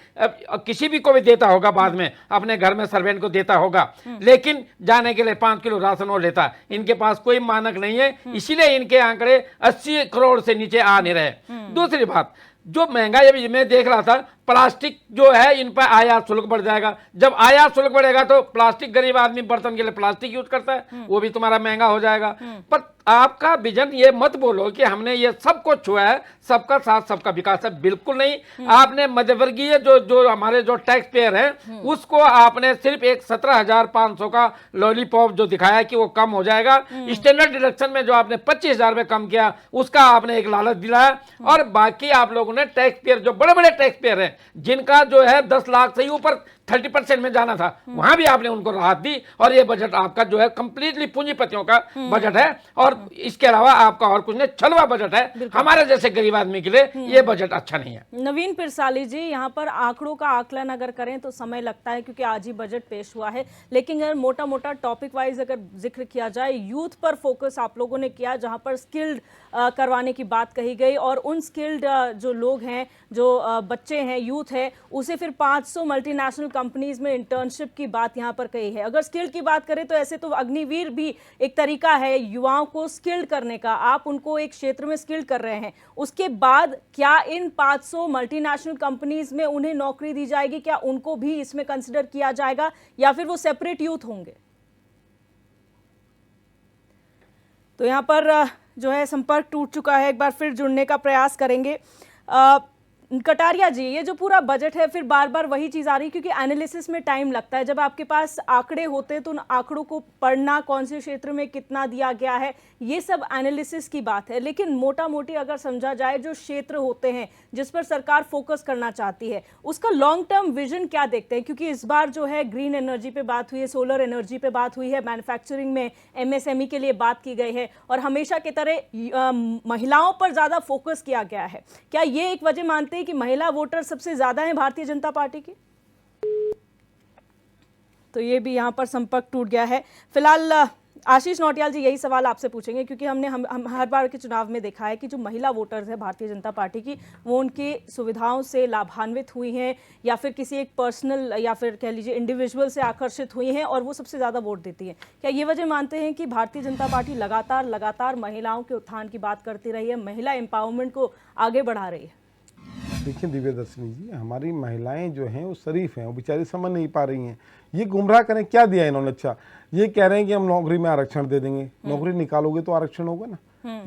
E: किसी भी को भी देता होगा, बाद में अपने घर में सर्वेंट को देता होगा, लेकिन जाने के लिए 5 किलो राशन वो लेता है। इनके पास कोई मानक नहीं है, इसीलिए इनके आंकड़े 80 करोड़ से नीचे आ नहीं रहे। दूसरी बात, जो महंगाई अभी मैं देख रहा था, प्लास्टिक जो है इन पर आयात शुल्क बढ़ जाएगा। जब आयात शुल्क बढ़ेगा तो प्लास्टिक, गरीब आदमी बर्तन के लिए प्लास्टिक यूज करता है, वो भी तुम्हारा महंगा हो जाएगा। पर आपका विजन ये मत बोलो कि हमने ये सब कुछ छुआ है, सबका साथ सबका विकास है, बिल्कुल नहीं। आपने मध्यवर्गीय जो हमारे जो टैक्स पेयर हैं उसको आपने सिर्फ एक 17,500 का लॉलीपॉप जो दिखाया कि वो कम हो जाएगा। स्टैंडर्ड डिडक्शन में जो आपने 25,000 में कम किया उसका आपने एक लालच दिलाया, और बाकी आप लोगों ने टैक्स पेयर, जो बड़े बड़े टैक्स पेयर हैं जिनका जो है 10 लाख से ऊपर 30% में जाना था, वहां भी आपने उनको राहत दी। और ये बजट आपका जो है कंप्लीटली पूंजीपतियों का बजट है, और इसके अलावा आपका और कुछ नहीं, छलवा बजट है। हमारे जैसे गरीब आदमी के लिए ये बजट अच्छा नहीं है।
A: नवीन पिरसाली जी, यहाँ पर आंकड़ों का आकलन अगर करें तो समय लगता है क्योंकि आज ही बजट पेश हुआ है, लेकिन अगर मोटा मोटा टॉपिक वाइज अगर जिक्र किया जाए, यूथ पर फोकस आप लोगों ने किया, जहां पर स्किल्ड करवाने की बात कही गई, और उन स्किल्ड जो लोग हैं, जो बच्चे हैं, यूथ है, उसे फिर 500 मल्टीनेशनल कंपनीज में इंटर्नशिप की बात यहां पर कही है। अगर स्किल्ड की बात करें तो ऐसे तो अग्निवीर भी एक तरीका है युवाओं को स्किल्ड करने का, आप उनको एक क्षेत्र में स्किल्ड कर रहे हैं। उसके बाद क्या इन 500 मल्टीनेशनल कंपनीज में उन्हें नौकरी दी जाएगी? क्या उनको भी इसमें कंसिडर किया जाएगा या फिर वो सेपरेट यूथ होंगे? तो यहाँ पर जो है संपर्क टूट चुका है, एक बार फिर जुड़ने का प्रयास करेंगे। कटारिया जी, ये जो पूरा बजट है, फिर बार बार वही चीज़ आ रही है क्योंकि एनालिसिस में टाइम लगता है। जब आपके पास आंकड़े होते हैं तो उन आंकड़ों को पढ़ना, कौन से क्षेत्र में कितना दिया गया है, ये सब एनालिसिस की बात है। लेकिन मोटा मोटी अगर समझा जाए, जो क्षेत्र होते हैं जिस पर सरकार फोकस करना चाहती है, उसका लॉन्ग टर्म विजन क्या देखते हैं? क्योंकि इस बार जो है ग्रीन एनर्जी पे बात हुई है, सोलर एनर्जी पे बात हुई है, मैन्युफैक्चरिंग में MSME के लिए बात की गई है, और हमेशा की तरह महिलाओं पर ज़्यादा फोकस किया गया है। क्या ये एक वजह मानते हैं कि महिला वोटर सबसे ज्यादा हैं भारतीय जनता पार्टी की? तो ये भी यहां पर संपर्क टूट गया है। फिलहाल आशीष नौटियाल जी, यही सवाल आपसे पूछेंगे क्योंकि हम हर बार के चुनाव में देखा है कि जो महिला वोटर्स हैं भारतीय जनता पार्टी की, वो उनकी सुविधाओं से लाभान्वित हुई हैं या फिर किसी एक पर्सनल या फिर कह लीजिए इंडिविजुअल से आकर्षित हुई हैं और वो सबसे ज़्यादा वोट देती हैं। क्या ये वजह मानते हैं कि भारतीय जनता पार्टी लगातार महिलाओं के उत्थान की बात करती रही है, महिला एम्पावरमेंट को आगे बढ़ा रही है?
D: देखिए दिव्यदर्शिनी जी, हमारी महिलाएं जो हैं वो शरीफ हैं, वो बेचारी समझ नहीं पा रही हैं। ये गुमराह करें, क्या दिया इन्होंने? अच्छा, ये कह रहे हैं कि हम नौकरी में आरक्षण दे देंगे। नौकरी निकालोगे तो आरक्षण होगा ना।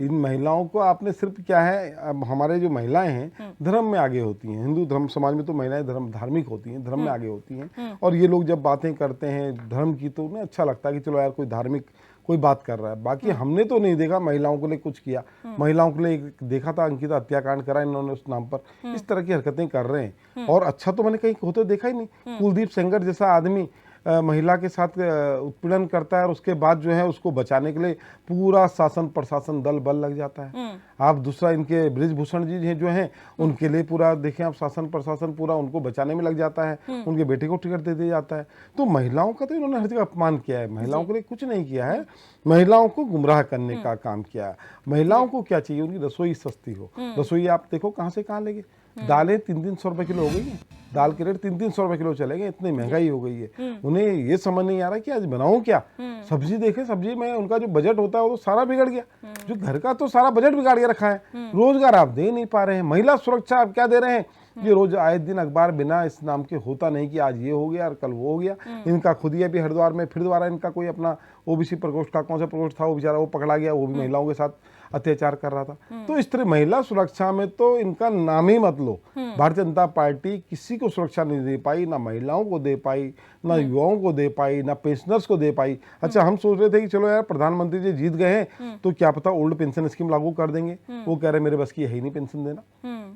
D: इन महिलाओं को आपने सिर्फ क्या है, अब हमारे जो महिलाएं हैं धर्म में आगे होती हैं, हिंदू धर्म समाज में तो महिलाएं धार्मिक होती हैं, धर्म में आगे होती हैं। और ये लोग जब बातें करते हैं धर्म की तो उन्हें अच्छा लगता है कि चलो यार कोई धार्मिक कोई बात कर रहा है। बाकी हमने तो नहीं देखा महिलाओं के लिए कुछ किया। महिलाओं के लिए देखा था अंकिता हत्याकांड करा इन्होंने उस नाम पर, इस तरह की हरकतें कर रहे हैं। और अच्छा तो मैंने कहीं होते देखा ही नहीं। कुलदीप सेंगर जैसा आदमी महिला के साथ उत्पीड़न करता है और उसके बाद जो है उसको बचाने के लिए पूरा शासन प्रशासन दल बल लग जाता है। आप दूसरा इनके बृजभूषण जी जो हैं उनके लिए पूरा देखें आप, शासन प्रशासन पूरा उनको बचाने में लग जाता है, उनके बेटे को टिकट दे दिया जाता है। तो महिलाओं का तो इन्होंने हर जगह अपमान किया है, महिलाओं के लिए कुछ नहीं किया है, महिलाओं को गुमराह करने का काम किया है। महिलाओं को क्या चाहिए, उनकी रसोई सस्ती हो। रसोई आप देखो कहाँ से कहाँ ले गए, दालें 300-300 रुपए किलो हो गई है, दाल के रेट 300-300 रुपए किलो चले गए, इतनी महंगाई हो गई है। उन्हें ये समझ नहीं आ रहा कि आज बनाऊं क्या। सब्जी देखे, सब्जी में उनका जो बजट होता है वो तो सारा बिगड़ गया, जो घर का तो सारा बजट बिगाड़ के रखा है। रोजगार आप दे नहीं पा रहे हैं, महिला सुरक्षा आप क्या दे रहे हैं। ये रोज आए दिन अखबार बिना इस नाम के होता नहीं कि आज ये हो गया और कल वो हो गया। इनका खुद ही अभी हरिद्वार में फिर दोबारा इनका कोई अपना ओबीसी प्रकोष्ठ का कौन सा प्रकोष्ठ था वो बेचारा वो पकड़ा गया, वो भी महिलाओं के साथ अत्याचार कर रहा था। तो इस तरह महिला सुरक्षा में तो इनका नाम ही मत लो। भारतीय जनता पार्टी किसी को सुरक्षा नहीं दे पाई, ना महिलाओं को दे पाई, ना युवाओं को दे पाई, ना पेंशनर्स को दे पाई। अच्छा, हम सोच रहे थे कि चलो यार प्रधानमंत्री जी जीत गए हैं तो क्या पता ओल्ड पेंशन स्कीम लागू कर देंगे। वो कह रहे मेरे बस की है ही नहीं पेंशन देना।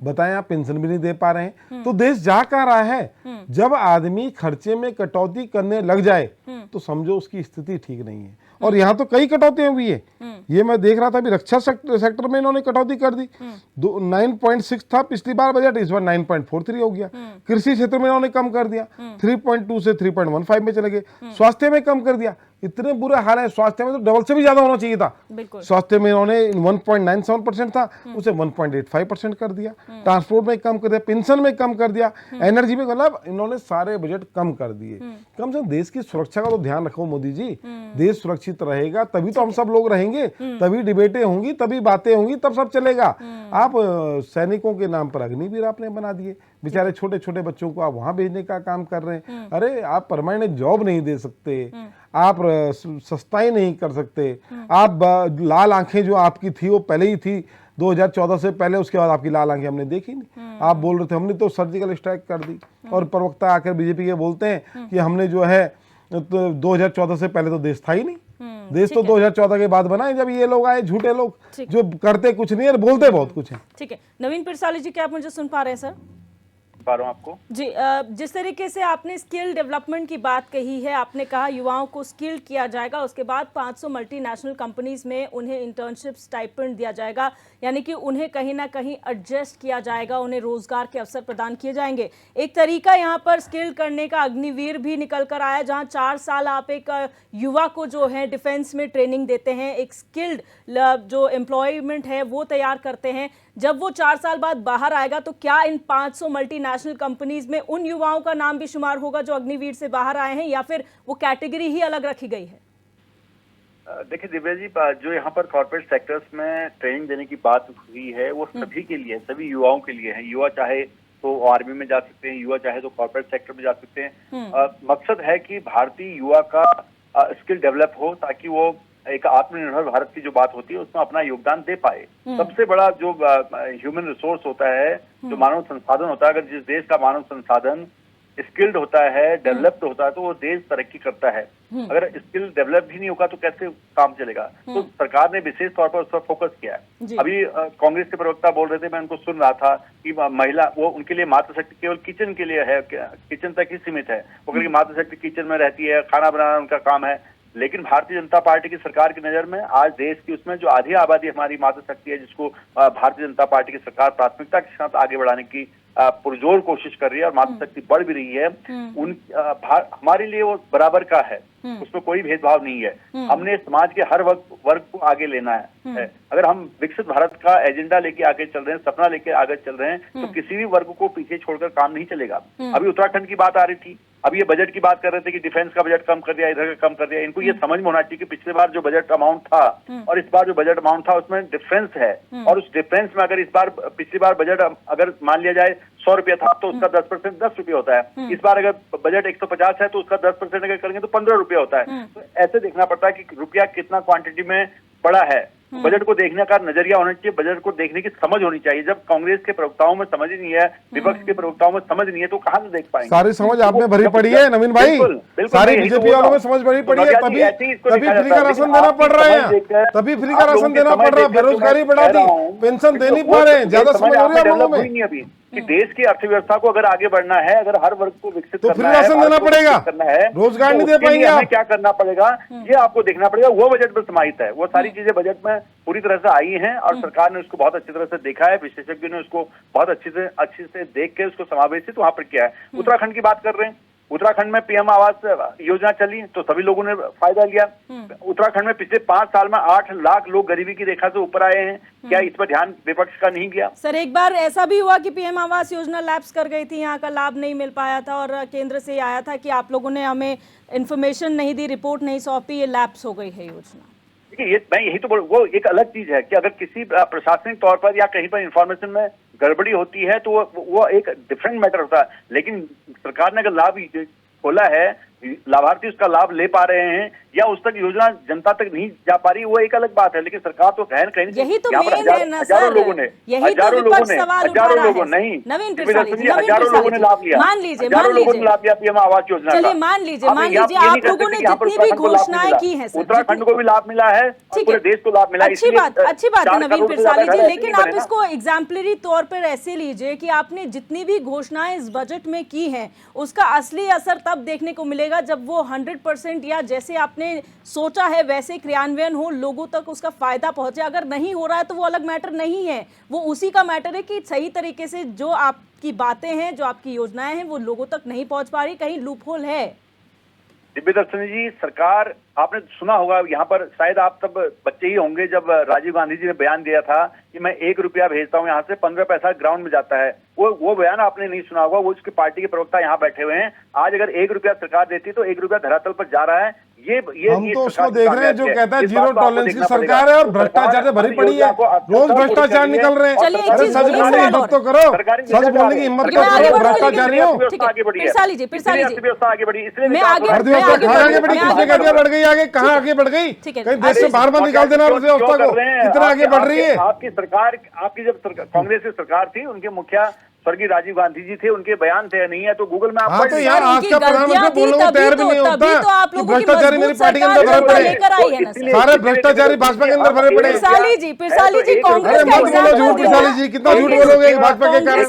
D: बताएं, आप पेंशन भी नहीं दे पा रहे हैं तो देश जा कहाँ रहा है। जब आदमी खर्चे में कटौती करने लग जाए तो समझो उसकी स्थिति ठीक नहीं है। और यहाँ तो कई कटौतियां हुई है। ये मैं देख रहा था अभी रक्षा सेक्टर में इन्होंने कटौती कर दी। 9.6 था पिछली बार बजट, इस बार 9.43 हो गया। कृषि क्षेत्र में इन्होंने कम कर दिया, 3.2 से 3.15 में चले गए। स्वास्थ्य में कम कर दिया, इतने बुरे हाल है स्वास्थ्य में तो डबल से भी ज्यादा होना चाहिए था। स्वास्थ्य में इन्होंने 1.97% था उसे 1.85% कर दिया। ट्रांसपोर्ट में कम कर दिया, पेंशन में कम कर दिया, एनर्जी में, मतलब इन्होंने सारे बजट कम कर दिए। कम से कम देश की सुरक्षा का तो ध्यान रखो मोदी जी। देश सुरक्षित रहेगा तभी तो हम सब लोग रहेंगे, तभी डिबेटें होंगी, तभी बातें होंगी, तब सब चलेगा। आप सैनिकों के नाम पर अग्निवीर आपने बना दिए, बेचारे छोटे छोटे बच्चों को आप वहां भेजने का काम कर रहे हैं। अरे आप परमानेंट जॉब नहीं दे सकते, आप सस्ताई नहीं कर सकते, आप लाल आंखें जो आपकी थी वो पहले ही थी 2014 से पहले, उसके बाद आपकी लाल आंखें हमने देखी नहीं। आप बोल रहे थे हमने तो सर्जिकल स्ट्राइक कर दी, और प्रवक्ता आकर बीजेपी के बोलते हैं कि हमने जो है तो 2014 से पहले तो देश था ही नहीं। देश तो 2014 के बाद बना है, जब ये लोग आए झूठे लोग जो करते कुछ नहीं और बोलते बहुत कुछ है।
A: ठीक है, नवीन पिरसाली जी, क्या आप मुझे सुन पा रहे हैं सर?
C: पा रहा हूं आपको
A: जी। जिस तरीके से आपने स्किल डेवलपमेंट की बात कही है, आपने कहा युवाओं को स्किल किया जाएगा, उसके बाद 500 मल्टीनेशनल कंपनीज में उन्हें इंटर्नशिप स्टाइपेंड दिया जाएगा, यानी कि उन्हें कहीं ना कहीं एडजस्ट किया जाएगा, उन्हें रोजगार के अवसर प्रदान किए जाएंगे। एक तरीका यहाँ पर स्किल करने का अग्निवीर भी निकल कर आया, जहाँ 4 साल आप एक युवा को जो है डिफेंस में ट्रेनिंग देते हैं, एक स्किल्ड जो एम्प्लॉयमेंट है वो तैयार करते हैं। जब वो 4 साल बाद बाहर आएगा तो क्या इन 500 मल्टीनेशनल कंपनीज में उन युवाओं का नाम भी शुमार होगा जो अग्निवीर से बाहर आए हैं, या फिर वो कैटेगरी ही अलग रखी गई है?
C: देखिए दिव्या जी, जो यहाँ पर कॉर्पोरेट सेक्टर्स में ट्रेनिंग देने की बात हुई है वो सभी के लिए, सभी युवाओं के लिए है। युवा चाहे तो आर्मी में जा सकते हैं, युवा चाहे तो कॉर्पोरेट सेक्टर में जा सकते हैं। मकसद है कि भारतीय युवा का स्किल डेवलप हो ताकि वो एक आत्मनिर्भर भारत की जो बात होती है उसमें अपना योगदान दे पाए। सबसे बड़ा जो ह्यूमन रिसोर्स होता है, जो मानव संसाधन होता है, अगर जिस देश का मानव संसाधन स्किल्ड होता है, डेवलप्ड होता है, तो वो देश तरक्की करता है। अगर स्किल डेवलप भी नहीं होगा तो कैसे काम चलेगा? तो सरकार ने विशेष तौर पर उस पर फोकस किया है। अभी कांग्रेस के प्रवक्ता बोल रहे थे, मैं उनको सुन रहा था कि महिला वो उनके लिए मातृशक्ति केवल किचन के लिए है, किचन तक ही सीमित है। वो कहेंगे मातृशक्ति किचन में रहती है, खाना बनाना उनका काम है। लेकिन भारतीय जनता पार्टी की सरकार की नजर में आज देश की उसमें जो आधी आबादी हमारी मातृशक्ति है, जिसको भारतीय जनता पार्टी की सरकार प्राथमिकता के साथ आगे बढ़ाने की पुरजोर कोशिश कर रही है और मातृशक्ति बढ़ भी रही है, हमारे लिए वो बराबर का है, उसमें कोई भेदभाव नहीं है। हमने समाज के हर वर्ग को आगे लेना है। अगर हम विकसित भारत का एजेंडा लेके आगे चल रहे हैं, सपना लेके आगे चल रहे हैं, तो किसी भी वर्ग को पीछे छोड़कर काम नहीं चलेगा। अभी उत्तराखंड की बात आ रही थी, अभी ये बजट की बात कर रहे थे कि डिफेंस का बजट कम कर दिया, इधर का कम कर दिया। इनको ये समझ में होना चाहिए कि पिछले बार जो बजट अमाउंट था और इस बार जो बजट अमाउंट था उसमें डिफरेंस है। और उस डिफरेंस में अगर इस बार पिछली बार बजट अगर मान लिया जाए 100 रुपया था तो उसका 10% 10 रुपये होता है। इस बार अगर बजट 150 है तो उसका 10% अगर करेंगे तो 15 रुपया होता है। तो ऐसे देखना पड़ता है कि रुपया कितना क्वांटिटी में पड़ा है। बजट को देखने का नजरिया होना चाहिए, बजट को देखने की समझ होनी चाहिए। जब कांग्रेस के प्रवक्ताओं में समझ ही नहीं है, विपक्ष के प्रवक्ताओं में समझ नहीं है, तो कहां से देख पाएंगे?
D: सारी समझ आप में भरी पड़ी है नवीन भाई, सारी बीजेपी वालों में समझ भरी पड़ी है, तभी फ्री का राशन देना पड़ रहा है, तभी फ्री का राशन देना पड़ रहा है, बेरोजगारी बढ़ा दी, पेंशन दे नहीं पा रहे हैं। ज्यादा समझ हो रही है लोगों में
C: अभी कि देश की अर्थव्यवस्था को अगर आगे बढ़ना है, अगर हर वर्ग को विकसित
D: तो
C: करना
D: फ्री राशन देना पड़ेगा,
C: करना है,
D: रोजगार नहीं दे
C: उसके लिए
D: पाएंगे
C: हमें
D: आप।
C: क्या करना पड़ेगा ये आपको देखना पड़ेगा। वो बजट में समाहित है, वो सारी चीजें बजट में पूरी तरह से आई हैं और सरकार ने उसको बहुत अच्छी तरह से देखा है, विशेषज्ञों ने उसको बहुत अच्छे से देख के उसको समावेशित वहां पर किया है। उत्तराखंड की बात कर रहे हैं, उत्तराखंड में पीएम आवास योजना चली तो सभी लोगों ने फायदा लिया। उत्तराखंड में पिछले 5 साल में 8 लाख लोग गरीबी की रेखा से ऊपर आए हैं। क्या इस पर ध्यान विपक्ष का नहीं गया?
A: सर एक बार ऐसा भी हुआ कि पीएम आवास योजना लैप्स कर गई थी, यहाँ का लाभ नहीं मिल पाया था और केंद्र से आया था कि आप लोगों ने हमें इन्फॉर्मेशन नहीं दी, रिपोर्ट नहीं सौंपी, ये लैप्स हो गई है योजना।
C: देखिए मैं यही तो वो एक अलग चीज है कि अगर किसी प्रशासनिक तौर पर या कहीं पर इंफॉर्मेशन में गड़बड़ी होती है तो वो एक डिफरेंट मैटर होता है। लेकिन सरकार ने अगर लाभ खोला है, लाभार्थी उसका लाभ ले पा रहे हैं या उस तक योजना जनता तक नहीं जा पा रही, वो एक अलग बात है। लेकिन सरकार तो कहीं
A: यही तो
C: यहाँ पर हजारों लोगों ने हजारों लोगों नहीं हजारों लोगों ने लाभ लिया, हजारों लोगों ने लाभ लिया पीएम आवास योजना का।
A: चलिए मान लीजिए आप लोगों ने जितनी भी घोषणाएं की हैं,
C: उत्तराखंड को भी लाभ मिला है, पूरे देश को लाभ मिला।
A: अच्छी बात है नवीन पिरसाली जी, लेकिन आप इसको एग्जाम्पलरी तौर पर ऐसे लीजिए कि आपने जितनी भी घोषणाएं इस बजट में की हैं उसका असली असर तब देखने को मिलेगा जब वो 100% या जैसे आपने सोचा है वैसे क्रियान्वयन हो, लोगों तक उसका फायदा पहुंचे। अगर नहीं हो रहा है तो वो अलग मैटर नहीं है, वो उसी का मैटर है कि सही तरीके से जो आपकी बातें हैं, जो आपकी योजनाएं हैं वो लोगों तक नहीं पहुंच पा रही, कहीं लूपहोल है।
C: दिव्यदर्शनी जी, सरकार आपने सुना होगा, यहाँ पर शायद आप तब बच्चे ही होंगे जब राजीव गांधी जी ने बयान दिया था कि मैं 1 रुपया भेजता हूँ यहाँ से 15 पैसा ग्राउंड में जाता है। वो बयान आपने नहीं सुना होगा, वो उसकी पार्टी के प्रवक्ता यहाँ बैठे हुए हैं। आज अगर 1 रुपया सरकार देती तो 1 रुपया धरातल पर जा रहा है।
D: हम तो उसको देख रहे हैं जो कहता है जीरो टॉलरेंस की सरकार है और भ्रष्टाचार से भरी पड़ी है, रोज भ्रष्टाचार निकल रहे हैं। अरे सच बोलने की हिम्मत तो करो, सच बोलने की हिम्मत तो करो, भ्रष्टाचारियों।
A: पिरसाली जी
C: अर्थव्यवस्था आगे बढ़ी, इसलिए
A: मैं आगे
D: बढ़ी, किसने कह दिया बढ़ गई आगे? कहाँ आगे बढ़ गई? कहीं देश से बाहर मत निकाल देना अर्थव्यवस्था को, कितना आगे बढ़ रही है
C: आपकी सरकार। आपकी जब कांग्रेस की सरकार थी, उनके मुखिया स्वर्गीय राजीव गांधी जी थे, उनके बयान थे, नहीं है तो गूगल में आप
D: पढ़ लीजिए। आज का प्रधानमंत्री बोलने को तैयार भी नहीं होता कि भ्रष्टाचारी मेरी पार्टी के अंदर भरे पड़े, सारे भ्रष्टाचारी भाजपा के अंदर भरे पड़े।
A: पिरसाली जी कांग्रेस
D: मत बोलो झूठ, पिरसाली जी कितना झूठ बोलोगे भाजपा के कारण,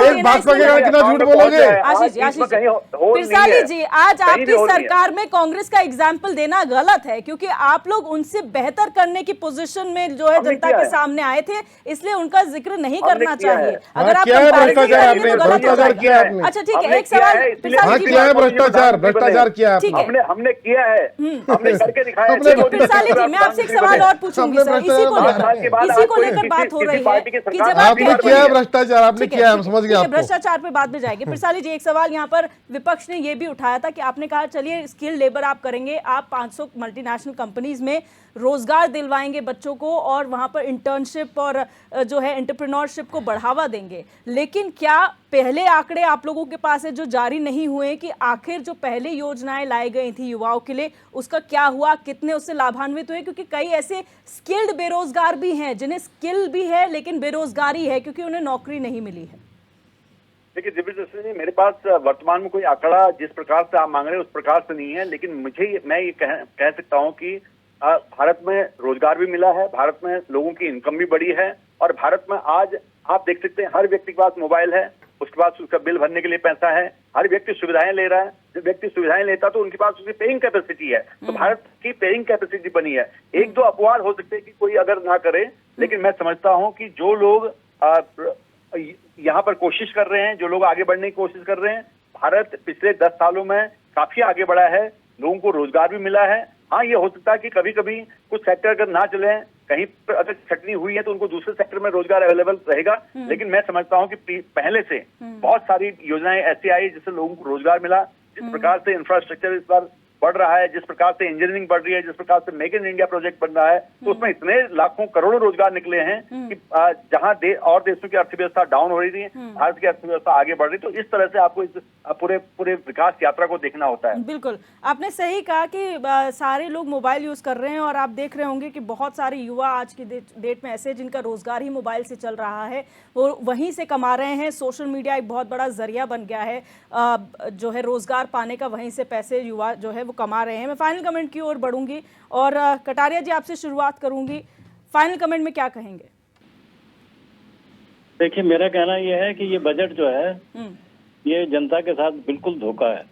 D: एक भाजपा के कारण कितना झूठ बोलोगे?
A: आशीष पिरसाली जी, आज आपकी सरकार में कांग्रेस का एग्जाम्पल देना गलत है क्योंकि आप लोग उनसे बेहतर करने की पोजीशन में जो है जनता के सामने आए थे, इसलिए उनका जिक्र नहीं करना चाहिए। अगर आप
D: भ्रष्टाचार किया आपने।
A: अच्छा ठीक है, एक सवाल
D: किया है, भ्रष्टाचार किया है,
C: हमने किया है, हमने करके दिखाया है।
A: पिरसाली जी मैं आपसे एक सवाल और पूछूंगी सर, इसी को लेकर बात हो रही है कि जब
D: आपने किया है भ्रष्टाचार, आपने किया है, हम समझ गए।
A: भ्रष्टाचार पे बाद में जाएंगे। पिरसाली जी एक सवाल यहाँ पर विपक्ष ने ये भी उठाया था कि आपने कहा चलिए स्किल लेबर आप करेंगे, आप 500 मल्टीनेशनल कंपनीज में रोजगार दिलवाएंगे बच्चों को और वहां पर इंटर्नशिप और जो है एंटरप्रेन्योरशिप को बढ़ावा देंगे, लेकिन क्या पहले आंकड़े आप लोगों के पास है जो जारी नहीं हुए कि आखिर जो पहले योजनाएं लाई गई थी युवाओं के लिए उसका क्या हुआ, कितने उससे लाभान्वित हुए? क्योंकि कई ऐसे स्किल्ड बेरोजगार भी हैं जिन्हें स्किल भी है लेकिन बेरोजगारी है क्योंकि उन्हें नौकरी नहीं मिली है।
C: देखिए दिव्यदर्शनी जी, मेरे पास वर्तमान में कोई आंकड़ा जिस प्रकार से आप मांग रहे हैं उस प्रकार से नहीं है, लेकिन मैं ये कह सकता हूँ कि भारत में रोजगार भी मिला है, भारत में लोगों की इनकम भी बढ़ी है और भारत में आज आप देख सकते हैं हर व्यक्ति के पास मोबाइल है, उसके पास उसका बिल भरने के लिए पैसा है, हर व्यक्ति सुविधाएं ले रहा है। जब व्यक्ति सुविधाएं लेता तो उनके पास उसकी पेइंग कैपेसिटी है, तो भारत की पेइंग कैपेसिटी बनी है। एक दो अपवाद हो सकते हैं कि कोई अगर ना करे, लेकिन मैं समझता हूं कि जो लोग यहाँ पर कोशिश कर रहे हैं, जो लोग आगे बढ़ने की कोशिश कर रहे हैं, भारत पिछले 10 सालों में काफी आगे बढ़ा है, लोगों को रोजगार भी मिला है। हाँ, ये हो सकता है कि कभी कभी कुछ सेक्टर अगर ना चले, कहीं पर अगर छटनी हुई है तो उनको दूसरे सेक्टर में रोजगार अवेलेबल रहेगा, लेकिन मैं समझता हूं कि पहले से बहुत सारी योजनाएं ऐसी आई जिससे लोगों को रोजगार मिला। जिस प्रकार से इंफ्रास्ट्रक्चर इस बार बढ़ रहा है, जिस प्रकार से इंजीनियरिंग बढ़ रही है, जिस प्रकार से मेक इन इंडिया प्रोजेक्ट बन रहा है, तो उसमें इतने लाखों करोड़ों रोजगार निकले हैं कि जहां और देशों की अर्थव्यवस्था डाउन हो रही थी, भारत की अर्थव्यवस्था आगे बढ़ रही। तो इस तरह से आपको इस पूरे विकास यात्रा को देखना होता है।
A: बिल्कुल, आपने सही कहा कि सारे लोग मोबाइल यूज कर रहे हैं और आप देख रहे होंगे कि बहुत सारे युवा आज की डेट में ऐसे जिनका रोजगार ही मोबाइल से चल रहा है, वो वहीं से कमा रहे हैं। सोशल मीडिया एक बहुत बड़ा जरिया बन गया है जो है रोजगार पाने का, वहीं से पैसे युवा जो है वो कमा रहे हैं। मैं फाइनल कमेंट की ओर बढ़ूंगी और कटारिया जी आपसे शुरुआत करूंगी। फाइनल कमेंट में क्या कहेंगे?
B: देखिए, मेरा कहना यह है कि ये बजट जो है ये जनता के साथ बिल्कुल धोखा है।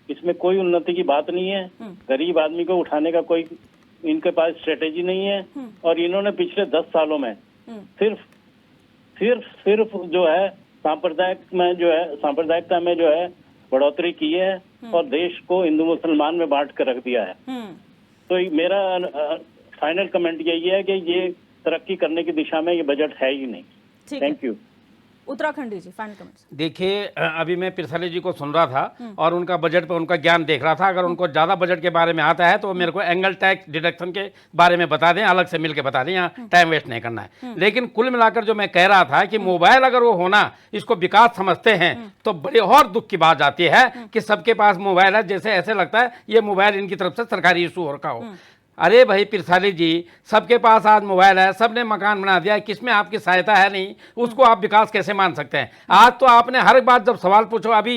B: इसमें कोई उन्नति की बात नहीं है, गरीब आदमी को उठाने का कोई इनके पास स्ट्रेटेजी नहीं है। और इन्होंने पिछले 10 सालों में सिर्फ जो है सांप्रदायिकता में जो है बढ़ोतरी की है और देश को हिंदू मुसलमान में बांट कर रख दिया है। तो मेरा फाइनल कमेंट यही है कि ये तरक्की करने की दिशा में ये बजट है ही नहीं। Thank you.
A: Uttarakhandi ji, final comments.
E: देखिए, अभी मैं पिरसाली जी को सुन रहा था और उनका बजट पे उनका ज्ञान देख रहा था। अगर उनको ज़्यादा बजट के बारे में आता है तो वो मेरे को एंगल टैक्स डिडक्शन के बारे में बता दें, अलग से मिल के बता दें, यहाँ टाइम वेस्ट नहीं करना है। लेकिन कुल मिलाकर जो मैं कह रहा था कि मोबाइल अगर वो होना इसको विकास समझते हैं तो बड़े और दुख की बात आती है कि सबके पास मोबाइल है, जैसे ऐसे लगता है ये मोबाइल इनकी तरफ से सरकारी इशू हो रखा हो। अरे भाई पिरसाली जी, सबके पास आज मोबाइल है, सबने मकान बना दिया, किसमें आपकी सहायता है नहीं, उसको आप विकास कैसे मान सकते हैं? आज तो आपने हर बात जब सवाल पूछो, अभी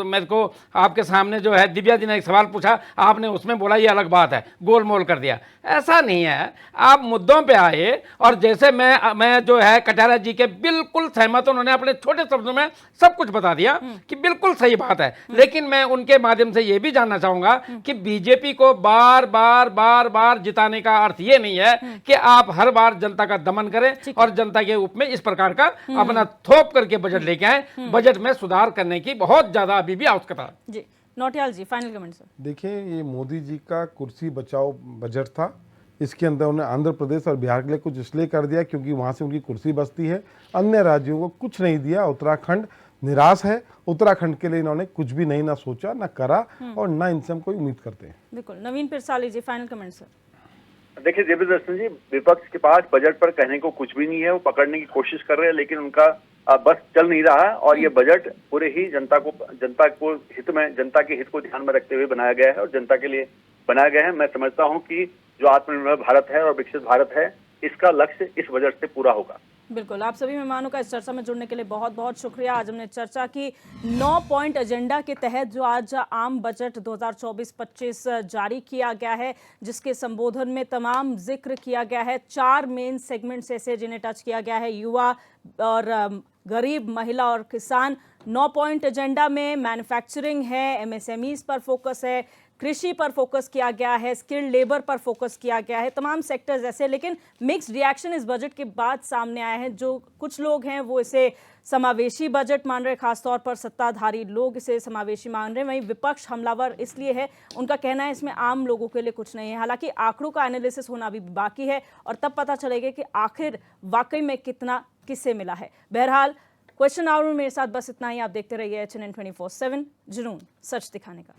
E: मेरे को आपके सामने जो है दिव्या जी ने एक सवाल पूछा, आपने उसमें बोला ये अलग बात है, गोलमोल कर दिया। ऐसा नहीं है, आप मुद्दों पे आए और जैसे मैं जो है कटारिया जी के बिल्कुल सहमत, उन्होंने अपने छोटे शब्दों में सब कुछ बता दिया कि बिल्कुल सही बात है। लेकिन मैं उनके माध्यम से ये भी जानना चाहूंगा कि बीजेपी को बार बार जिताने का अर्थ ये नहीं है कि आप हर बार जनता का दमन करें और जनता के रूप में इस प्रकार का अपना थोप करके बजट लेके आए। बजट में सुधार करने की बहुत ज्यादा अभी भी आवश्यकता है।
A: जी, नौटियाल जी, फाइनल कमेंट सर।
D: देखिए, ये मोदी जी का कुर्सी बचाओ बजट था। इसके अंदर उन्होंने आंध्र प्रदेश और बिहार के लिए कुछ इसलिए कर दिया क्योंकि वहाँ से उनकी कुर्सी बचती है, अन्य राज्यों को कुछ नहीं दिया। उत्तराखंड निराश है। उत्तराखंड के लिए इन्होंने कुछ भी नहीं ना सोचा ना करा और ना इनसे हम कोई उम्मीद करते हैं।
A: बिल्कुल। नवीन पिरसाली जी, फाइनल कमेंट सर।
C: देखिए दिव्य दर्शन जी, विपक्ष के पास बजट पर कहने को कुछ भी नहीं है, वो पकड़ने की कोशिश कर रहे हैं लेकिन उनका बस चल नहीं रहा है। और ये बजट पूरे ही जनता को हित में, जनता के हित को ध्यान में रखते हुए बनाया गया है और जनता के लिए बनाया गया है। मैं समझता हूँ कि जो आत्मनिर्भर भारत है और विकसित भारत है, इसका लक्ष्य इस बजट से पूरा होगा।
A: बिल्कुल। आप सभी मेहमानों का इस चर्चा में जुड़ने के लिए बहुत बहुत शुक्रिया। आज हमने चर्चा की 9 पॉइंट एजेंडा के तहत जो आज आम बजट 2024-25 जारी किया गया है, जिसके संबोधन में तमाम जिक्र किया गया है। 4 मेन सेगमेंट्स ऐसे जिन्हें टच किया गया है, युवा और गरीब, महिला और किसान। 9 पॉइंट एजेंडा में मैन्युफैक्चरिंग है, एमएसएमईज पर फोकस है, कृषि पर फोकस किया गया है, स्किल्ड लेबर पर फोकस किया गया है, तमाम सेक्टर्स ऐसे। लेकिन मिक्स्ड रिएक्शन इस बजट के बाद सामने आए हैं। जो कुछ लोग हैं वो इसे समावेशी बजट मान रहे, खासतौर पर सत्ताधारी लोग इसे समावेशी मान रहे हैं। वहीं विपक्ष हमलावर इसलिए है, उनका कहना है इसमें आम लोगों के लिए कुछ नहीं है। हालांकि आंकड़ों का एनालिसिस होना अभी बाकी है और तब पता चलेगा कि आखिर वाकई में कितना किससे मिला है। बहरहाल क्वेश्चन आवर में मेरे साथ बस इतना ही। आप देखते रहिए HNN 24/7, जुनून सच दिखाने का।